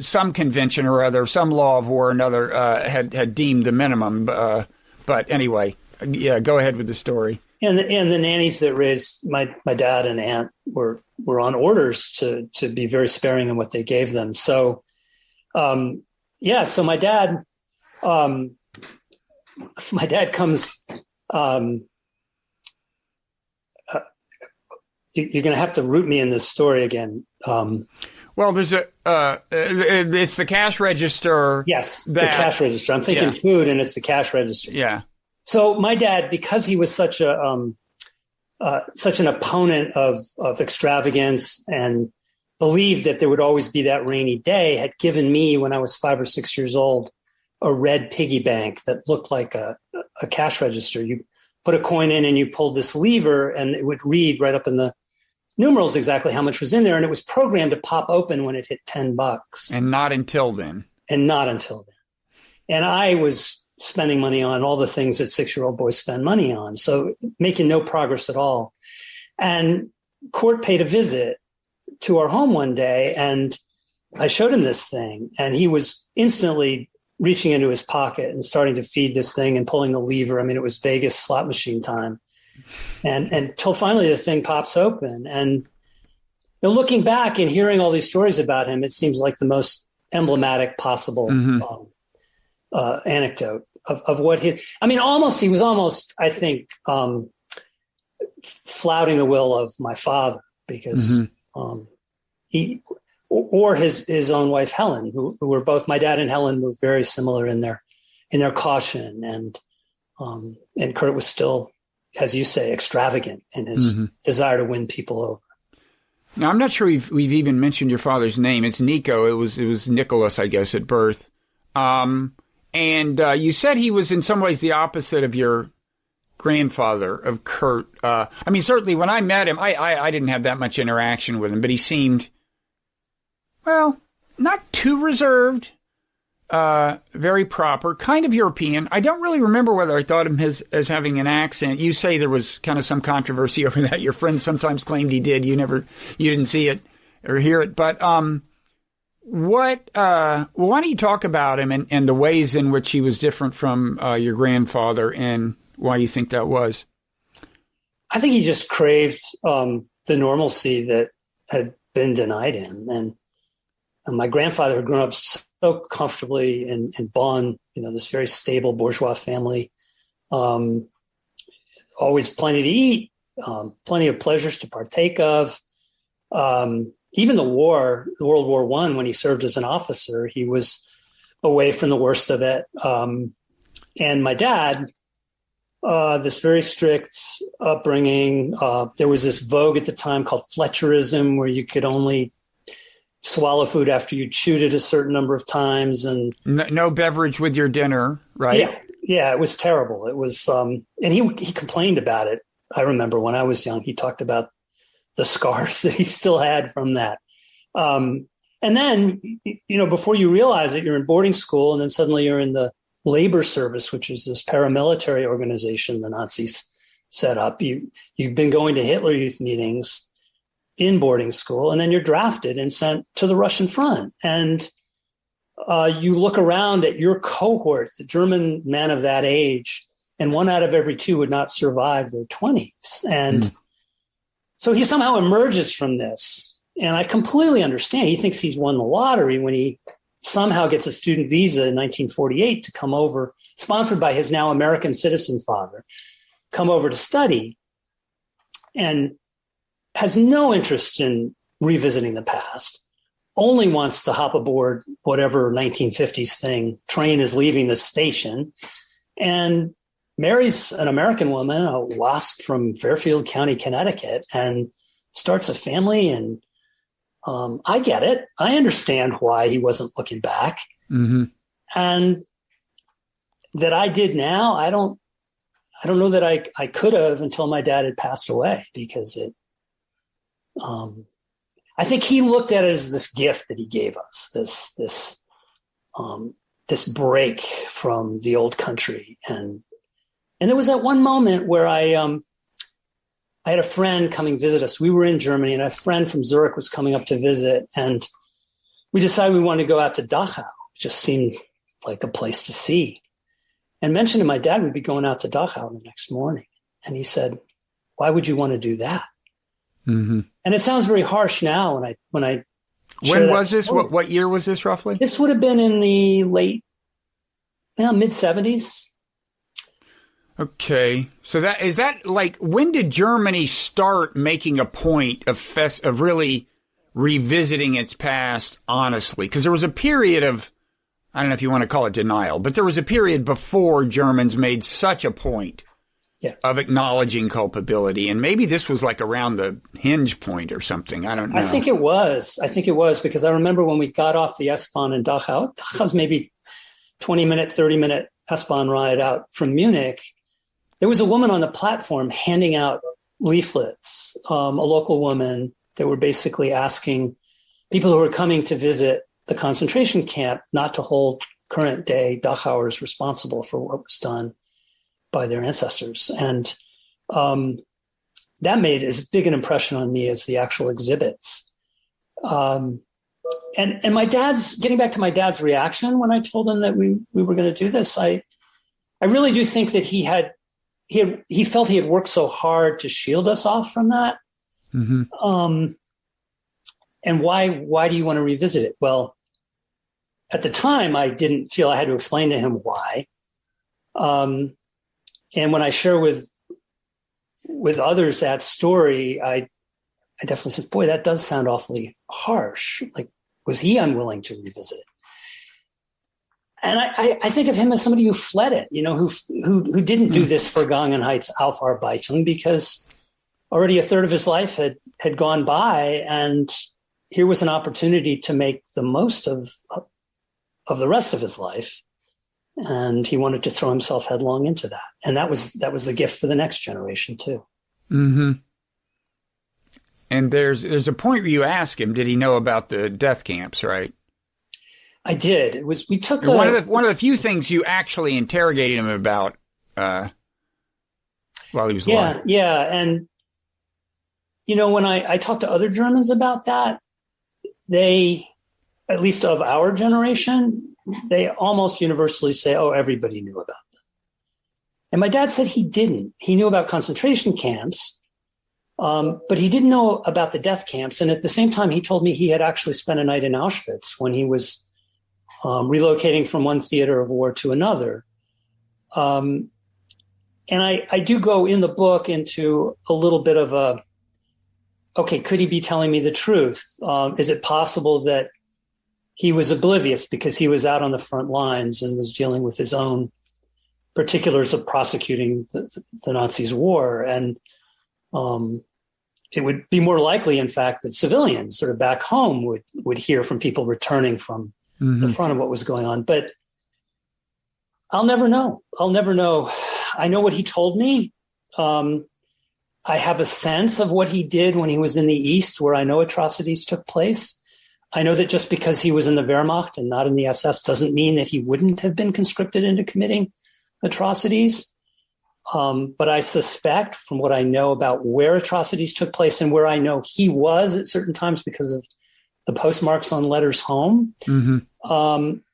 some convention or other, some law of war or another had deemed the minimum. But anyway, go ahead with the story. And the nannies that raised my dad and aunt were on orders to be very sparing in what they gave them. So, so my dad comes you're going to have to root me in this story again. Well, there's it's the cash register. Yes, the cash register. I'm thinking food, and it's the cash register. Yeah. So my dad, because he was such an opponent of extravagance and believed that there would always be that rainy day, had given me, when I was 5 or 6 years old, a red piggy bank that looked like a cash register. You put a coin in and you pulled this lever, and it would read right up in the numerals exactly how much was in there. And it was programmed to pop open when it hit $10. And not until then. And I was spending money on all the things that 6-year-old boys spend money on. So making no progress at all. And Kurt paid a visit to our home one day, and I showed him this thing, and he was instantly reaching into his pocket and starting to feed this thing and pulling the lever. I mean, it was Vegas slot machine time. And until finally the thing pops open. And looking back and hearing all these stories about him, it seems like the most emblematic possible anecdote of what he was almost, I think, flouting the will of my father, because he or his own wife, Helen, who were both, my dad and Helen were very similar in their caution. And Kurt was still, as you say, extravagant in his desire to win people over. Now, I'm not sure we've even mentioned your father's name. It's Nico. It was Nicholas, I guess, at birth. And you said he was in some ways the opposite of your grandfather, of Kurt. Certainly when I met him, I didn't have that much interaction with him, but he seemed, well, not too reserved. Very proper, kind of European. I don't really remember whether I thought him as having an accent. You say there was kind of some controversy over that. Your friends sometimes claimed he did. You didn't see it or hear it. But why don't you talk about him and the ways in which he was different from your grandfather, and why you think that was? I think he just craved the normalcy that had been denied him. And my grandfather had grown up so comfortably in Bonn, this very stable bourgeois family. Always plenty to eat, plenty of pleasures to partake of. Even the war, World War I, when he served as an officer, he was away from the worst of it. And my dad, this very strict upbringing, there was this vogue at the time called Fletcherism, where you could only swallow food after you chewed it a certain number of times, and no beverage with your dinner, right? Yeah, it was terrible. It was, and he complained about it. I remember when I was young, he talked about the scars that he still had from that. And then, before you realize it, you're in boarding school, and then suddenly you're in the labor service, which is this paramilitary organization the Nazis set up. You've been going to Hitler Youth meetings in boarding school, and then you're drafted and sent to the Russian front. And you look around at your cohort, the German men of that age, and 1 out of every 2 would not survive their 20s. And so he somehow emerges from this. And I completely understand. He thinks he's won the lottery when he somehow gets a student visa in 1948 to come over, sponsored by his now American citizen father, come over to study, and has no interest in revisiting the past, only wants to hop aboard whatever 1950s train is leaving the station, and marries an American woman, a WASP from Fairfield County, Connecticut, and starts a family. And I get it. I understand why he wasn't looking back. And that I did now, I don't know that I could have until my dad had passed away, because I think he looked at it as this gift that he gave us, this break from the old country. And there was that one moment where I had a friend coming visit us. We were in Germany, and a friend from Zurich was coming up to visit, and we decided we wanted to go out to Dachau. It just seemed like a place to see. And mentioned to my dad we'd be going out to Dachau the next morning. And he said, "Why would you want to do that?" And it sounds very harsh now when I when was this? What year was this roughly? This would have been in the late mid 70s. Okay. So is that like, when did Germany start making a point of really revisiting its past honestly? Because there was a period of, I don't know if you want to call it denial, but there was a period before Germans made such a point of acknowledging culpability. And maybe this was like around the hinge point or something. I don't know. I think it was because I remember when we got off the S-Bahn in Dachau. Dachau's maybe 20-minute, 30-minute S-Bahn ride out from Munich. There was a woman on the platform handing out leaflets, a local woman. They were basically asking people who were coming to visit the concentration camp not to hold current day Dachauers responsible for what was done by their ancestors. And that made as big an impression on me as the actual exhibits. And my dad's, getting back to my dad's reaction when I told him that we were going to do this, I really do think that he felt he had worked so hard to shield us off from that. Mm-hmm. And why do you want to revisit it? Well, at the time, I didn't feel I had to explain to him why. And when I share with others that story, I definitely said, boy, that does sound awfully harsh. Like, was he unwilling to revisit it? And I think of him as somebody who fled it, who didn't do this Vergangenheitsaufarbeitung, because already a third of his life had gone by, and here was an opportunity to make the most of the rest of his life. And he wanted to throw himself headlong into that. And that was the gift for the next generation too. Mm-hmm. And there's a point where you ask him, did he know about the death camps, right? I did. We took one of the few things you actually interrogated him about while he was alive. Yeah. And when I talked to other Germans about that, they, at least of our generation, they almost universally say, oh, everybody knew about them. And my dad said he didn't. He knew about concentration camps, but he didn't know about the death camps. And at the same time, he told me he had actually spent a night in Auschwitz when he was relocating from one theater of war to another. And I do go in the book into a little bit of okay, could he be telling me the truth? Is it possible that he was oblivious because he was out on the front lines and was dealing with his own particulars of prosecuting the Nazis' war? And it would be more likely, in fact, that civilians sort of back home would hear from people returning from the front of what was going on. But I'll never know. I know what he told me. I have a sense of what he did when he was in the East, where I know atrocities took place. I know that just because he was in the Wehrmacht and not in the SS doesn't mean that he wouldn't have been conscripted into committing atrocities. But I suspect, from what I know about where atrocities took place and where I know he was at certain times because of the postmarks on letters home, I'm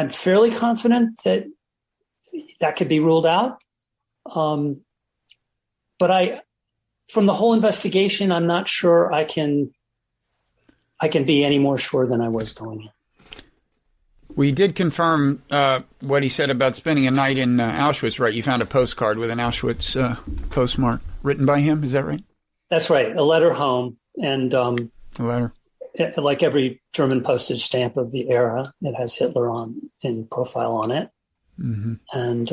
fairly confident that could be ruled out. But from the whole investigation, I'm not sure I can be any more sure than I was going in. We did confirm what he said about spending a night in Auschwitz, right? You found a postcard with an Auschwitz postmark written by him. Is that right? That's right. A letter home. And a letter. Like every German postage stamp of the era, it has Hitler in profile on it. Mm-hmm. And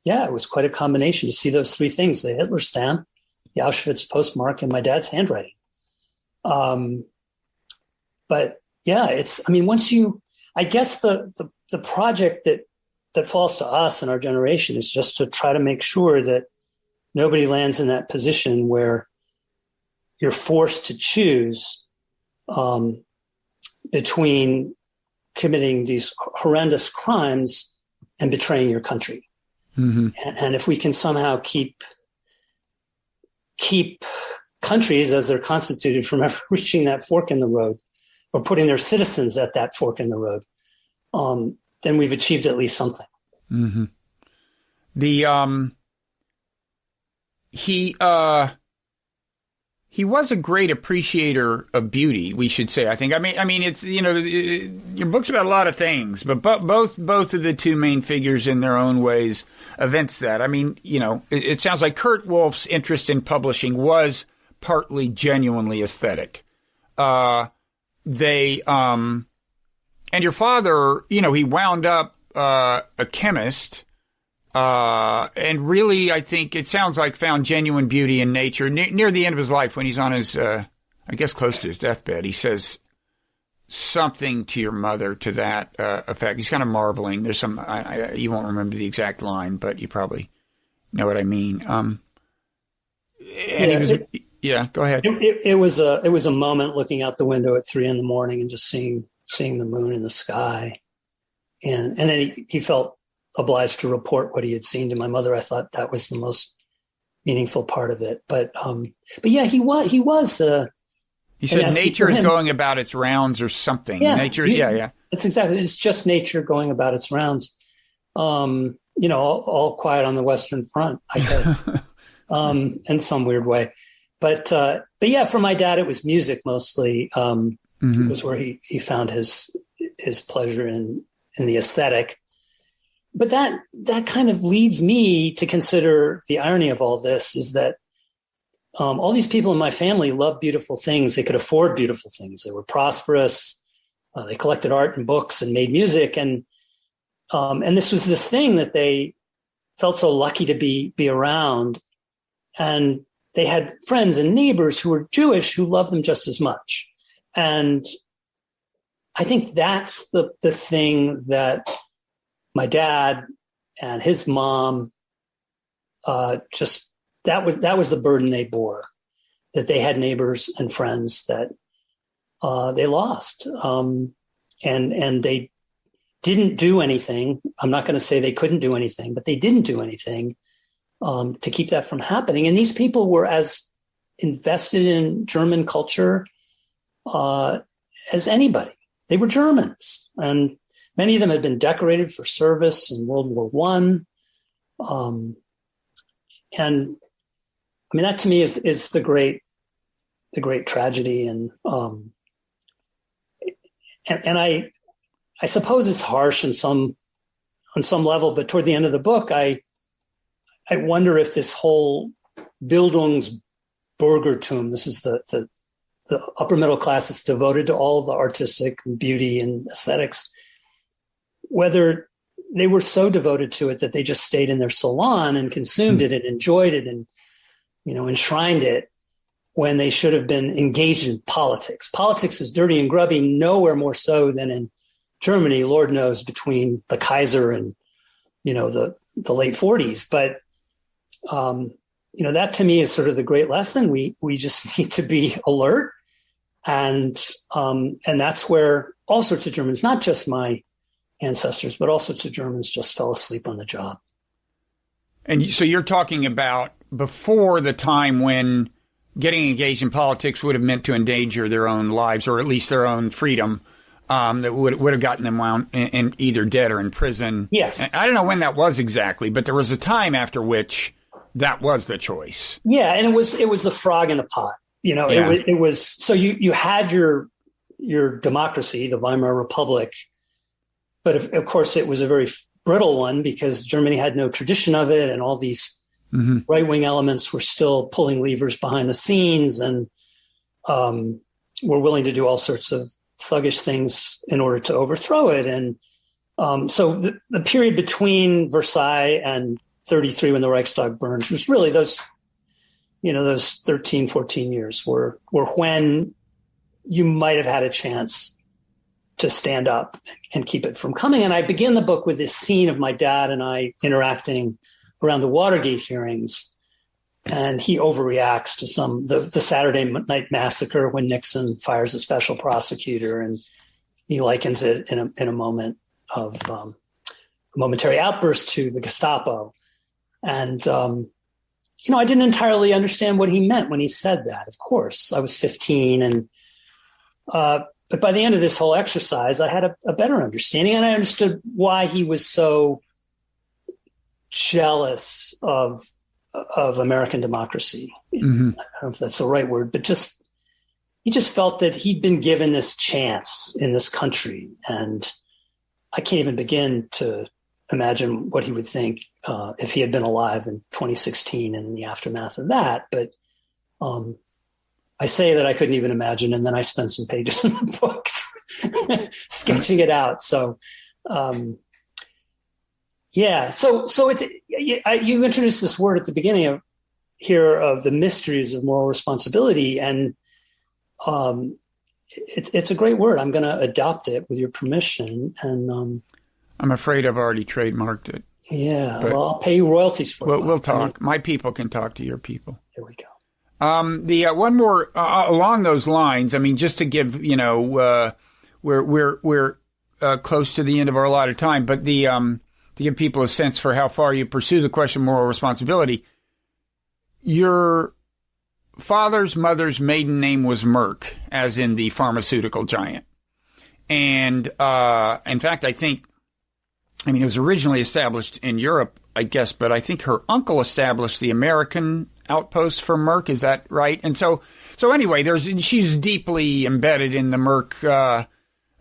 it was quite a combination to see those three things: the Hitler stamp, the Auschwitz postmark, and my dad's handwriting. But yeah, I guess the project that falls to us in our generation is just to try to make sure that nobody lands in that position where you're forced to choose between committing these horrendous crimes and betraying your country. Mm-hmm. And if we can somehow keep countries as they're constituted from ever reaching that fork in the road, or putting their citizens at that fork in the road, then we've achieved at least something. Mm-hmm. He he was a great appreciator of beauty, we should say. I think. I mean, it's your book's about a lot of things, but both of the two main figures in their own ways evince that. I mean, it sounds like Kurt Wolff's interest in publishing was partly genuinely aesthetic. And your father, he wound up a chemist. And really, I think it sounds like found genuine beauty in nature near the end of his life when he's on his, I guess close to his deathbed. He says something to your mother to that effect. He's kind of marveling. There's some, you won't remember the exact line, but you probably know what I mean. And go ahead. It was a moment looking out the window at 3 a.m. and just seeing the moon in the sky. And then he felt obliged to report what he had seen to my mother. I thought that was the most meaningful part of it. But yeah, he was. He said nature is going about its rounds or something. Yeah, nature. That's exactly. It's just nature going about its rounds. All quiet on the Western Front, I guess, in some weird way. But yeah, for my dad, it was music mostly. It was where he found his pleasure in the aesthetic. But that kind of leads me to consider the irony of all this is that all these people in my family loved beautiful things. They could afford beautiful things. They were prosperous. They collected art and books and made music. And this was this thing that they felt so lucky to be around. And they had friends and neighbors who were Jewish who loved them just as much. And I think that's the thing that my dad and his mom, that was the burden they bore, that they had neighbors and friends that they lost. And they didn't do anything. I'm not going to say they couldn't do anything, but they didn't do anything to keep that from happening. And these people were as invested in German culture as anybody. They were Germans, and many of them had been decorated for service in World War I. And I mean, that to me is the great tragedy. And I suppose it's harsh on some level, but toward the end of the book, I wonder if this whole Bildungsbürgertum, this is the upper middle class that's devoted to all the artistic beauty and aesthetics, whether they were so devoted to it that they just stayed in their salon and consumed it and enjoyed it and, enshrined it when they should have been engaged in politics. Politics is dirty and grubby, nowhere more so than in Germany, Lord knows, between the Kaiser and, the late 40s. But, that to me is sort of the great lesson. We just need to be alert. And that's where all sorts of Germans, not just my ancestors, but all sorts of Germans just fell asleep on the job. And so you're talking about before the time when getting engaged in politics would have meant to endanger their own lives, or at least their own freedom, that would have gotten them wound in either dead or in prison. Yes. And I don't know when that was exactly, but there was a time after which that was the choice. Yeah, and it was the frog in the pot. It was so you had your democracy, the Weimar Republic, but of course it was a very brittle one because Germany had no tradition of it, and all these right-wing elements were still pulling levers behind the scenes and were willing to do all sorts of thuggish things in order to overthrow it. And so the period between Versailles and 1933, when the Reichstag burned, was really those 13, 14 years were when you might have had a chance to stand up and keep it from coming. And I begin the book with this scene of my dad and I interacting around the Watergate hearings. And he overreacts to the Saturday night massacre when Nixon fires a special prosecutor, and he likens it in a moment of a momentary outburst to the Gestapo. And, I didn't entirely understand what he meant when he said that. Of course, I was 15. And, but by the end of this whole exercise, I had a better understanding, and I understood why he was so jealous of American democracy. don't know if that's the right word, but he just felt that he'd been given this chance in this country. And I can't even begin to imagine what he would think if he had been alive in 2016 and in the aftermath of that. But I say that I couldn't even imagine, and then I spent some pages in the book sketching it out. So, So it's you introduced this word at the beginning of the mysteries of moral responsibility, and it's a great word. I'm going to adopt it with your permission, and I'm afraid I've already trademarked it. Yeah, well, I'll pay you royalties for it. We'll talk. My people can talk to your people. There we go. The one more along those lines. I mean, just to give we're close to the end of our allotted time, but to give people a sense for how far you pursue the question of moral responsibility. Your father's mother's maiden name was Merck, as in the pharmaceutical giant, and in fact, it was originally established in Europe, I guess, but I think her uncle established the American outpost for Merck. Is that right? And so anyway, she's deeply embedded in the Merck,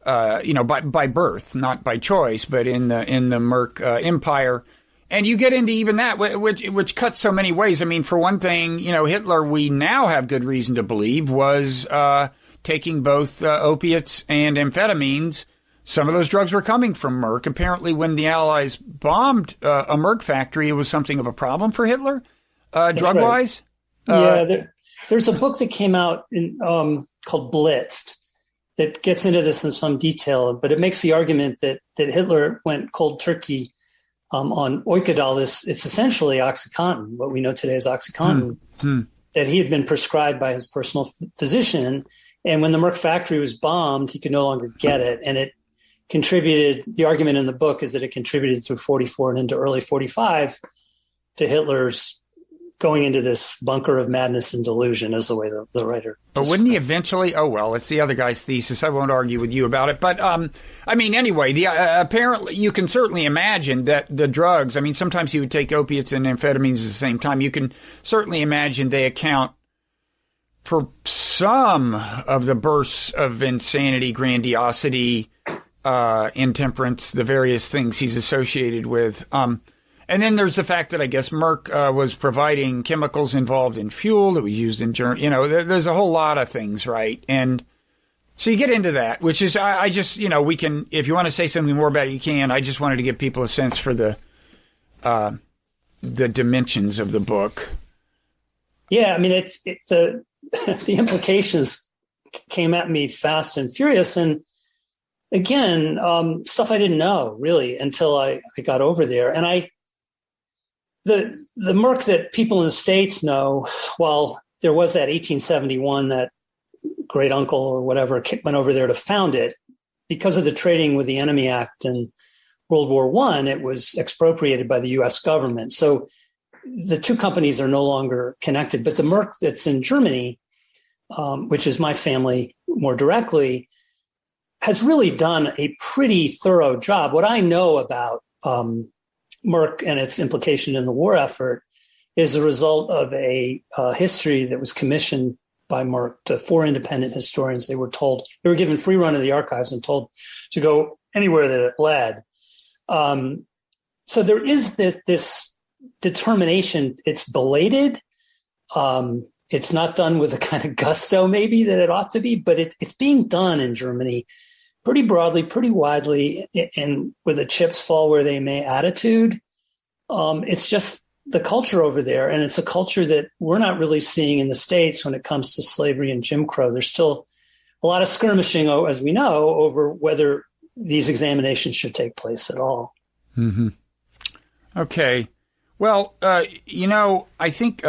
by birth, not by choice, but in the Merck empire. And you get into even that, which cuts so many ways. I mean, for one thing, Hitler, we now have good reason to believe, was taking both opiates and amphetamines. Some of those drugs were coming from Merck. Apparently, when the Allies bombed a Merck factory, it was something of a problem for Hitler, drug-wise. Right. There's a book that came out called Blitzed that gets into this in some detail, but it makes the argument that Hitler went cold turkey on Oikadal. It's essentially OxyContin, what we know today as OxyContin, that he had been prescribed by his personal physician. And when the Merck factory was bombed, he could no longer get it. And it contributed, the argument in the book is that it contributed through 44 and into early 45 to Hitler's going into this bunker of madness and delusion, is the way the writer. But wouldn't he eventually? Oh, well, it's the other guy's thesis. I won't argue with you about it. But, anyway, apparently you can certainly imagine that the drugs, sometimes he would take opiates and amphetamines at the same time. You can certainly imagine they account for some of the bursts of insanity, grandiosity, intemperance, the various things he's associated with. And then there's the fact that I guess Merck was providing chemicals involved in fuel that was used in Germany. There's a whole lot of things, right? And so you get into that, which is, I just, we can, if you want to say something more about it, you can. I just wanted to give people a sense for the dimensions of the book. Yeah, it's the implications came at me fast and furious. And again, stuff I didn't know really until I got over there. And the Merck that people in the States know, well, there was that 1871, that great uncle or whatever went over there to found it. Because of the Trading with the Enemy Act in World War I, it was expropriated by the U.S. government. So the two companies are no longer connected. But the Merck that's in Germany, which is my family more directly, has really done a pretty thorough job. What I know about Merck and its implication in the war effort is the result of a history that was commissioned by Merck to 4 independent historians. They were given free run of the archives and told to go anywhere that it led. So there is this determination. It's belated. It's not done with the kind of gusto maybe that it ought to be, but it's being done in Germany pretty broadly, pretty widely, and with a chips fall where they may attitude. It's just the culture over there, and it's a culture that we're not really seeing in the States when it comes to slavery and Jim Crow. There's still a lot of skirmishing, as we know, over whether these examinations should take place at all. Mm-hmm. Okay. Well, I think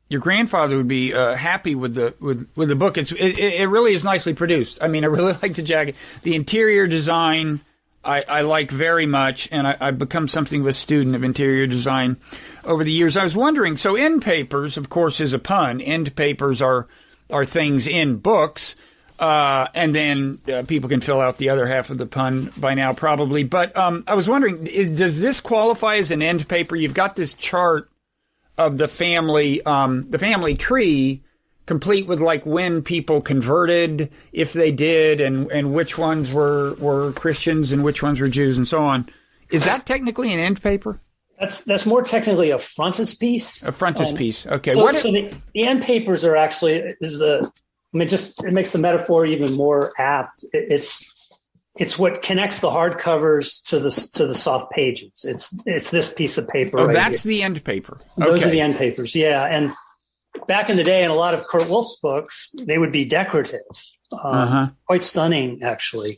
your grandfather would be happy with the book. It really is nicely produced. I really like the jacket. The interior design I like very much, and I've become something of a student of interior design over the years. I was wondering, so Endpapers, of course, is a pun. Endpapers are things in books, and then people can fill out the other half of the pun by now probably. But I was wondering, does this qualify as an end paper? You've got this chart of the family tree, complete with like when people converted, if they did, and which ones were Christians and which ones were Jews and so on. Is that technically an end paper? That's more technically a frontispiece. A frontispiece. Okay. So the end papers are actually it makes the metaphor even more apt. It's what connects the hardcovers to the soft pages. It's this piece of paper. Oh, right, that's here. The end paper. Those are the end papers. Yeah, and back in the day, in a lot of Kurt Wolff's books, they would be decorative, quite stunning, actually.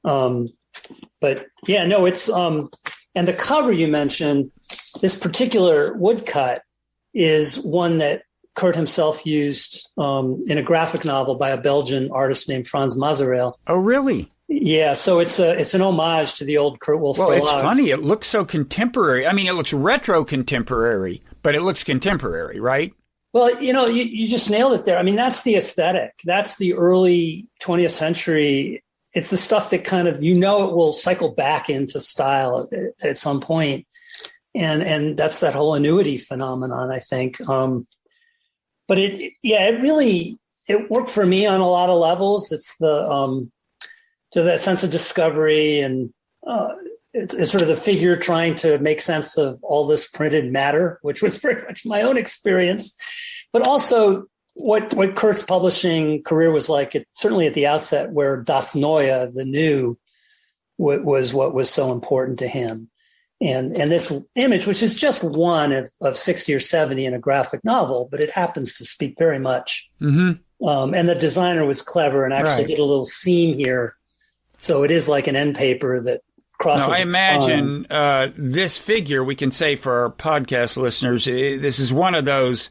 But yeah, no, it's and the cover you mentioned, this particular woodcut is one that Kurt himself used in a graphic novel by a Belgian artist named Frans Mazerel. Oh, really? Yeah, so it's an homage to the old Kurt Wolff. Well, it's funny. It looks so contemporary. I mean, it looks retro contemporary, but it looks contemporary, right? Well, you just nailed it there. I mean, that's the aesthetic. That's the early 20th century. It's the stuff that kind of, it will cycle back into style at some point. And that's that whole annuity phenomenon, I think. But it worked for me on a lot of levels. It's that sense of discovery, and it's sort of the figure trying to make sense of all this printed matter, which was very much my own experience, but also what Kurt's publishing career was like, certainly at the outset, where Das Neue, the new, was what was so important to him. And this image, which is just one of 60 or 70 in a graphic novel, but it happens to speak very much. Mm-hmm. And the designer was clever and actually did a little seam here. So it is like an end paper that crosses. Now, I imagine this figure, we can say for our podcast listeners, this is one of those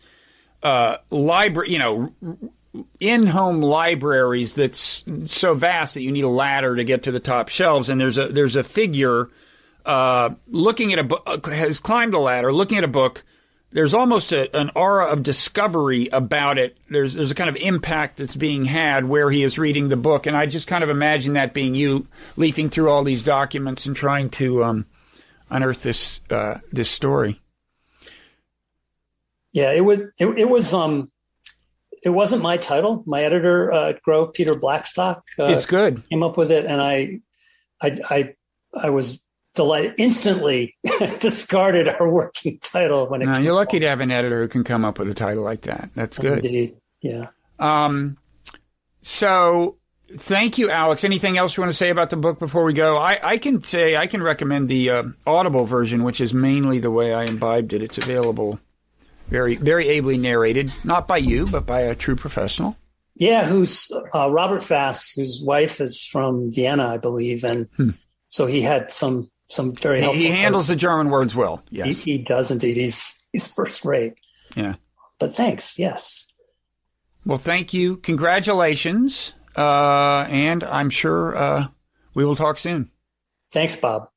in-home libraries that's so vast that you need a ladder to get to the top shelves. And there's a figure looking at a book, has climbed a ladder, looking at a book. There's almost an aura of discovery about it. There's a kind of impact that's being had where he is reading the book. And I just kind of imagine that being you leafing through all these documents and trying to unearth this story. Yeah, it wasn't my title. My editor at Grove, Peter Blackstock, it's good. Came up with it, and I was delighted, instantly discarded our working title when it came. You're lucky to have an editor who can come up with a title like that. That's good. Indeed. Yeah. So thank you, Alex. Anything else you want to say about the book before we go? I can recommend the Audible version, which is mainly the way I imbibed it. It's available, very, very ably narrated, not by you, but by a true professional. Yeah, who's Robert Fass, whose wife is from Vienna, I believe, and so he had some very helpful. He handles the German words well. Yes, he does indeed. He's first rate. Yeah, but thanks. Yes. Well, thank you. Congratulations, and I'm sure we will talk soon. Thanks, Bob.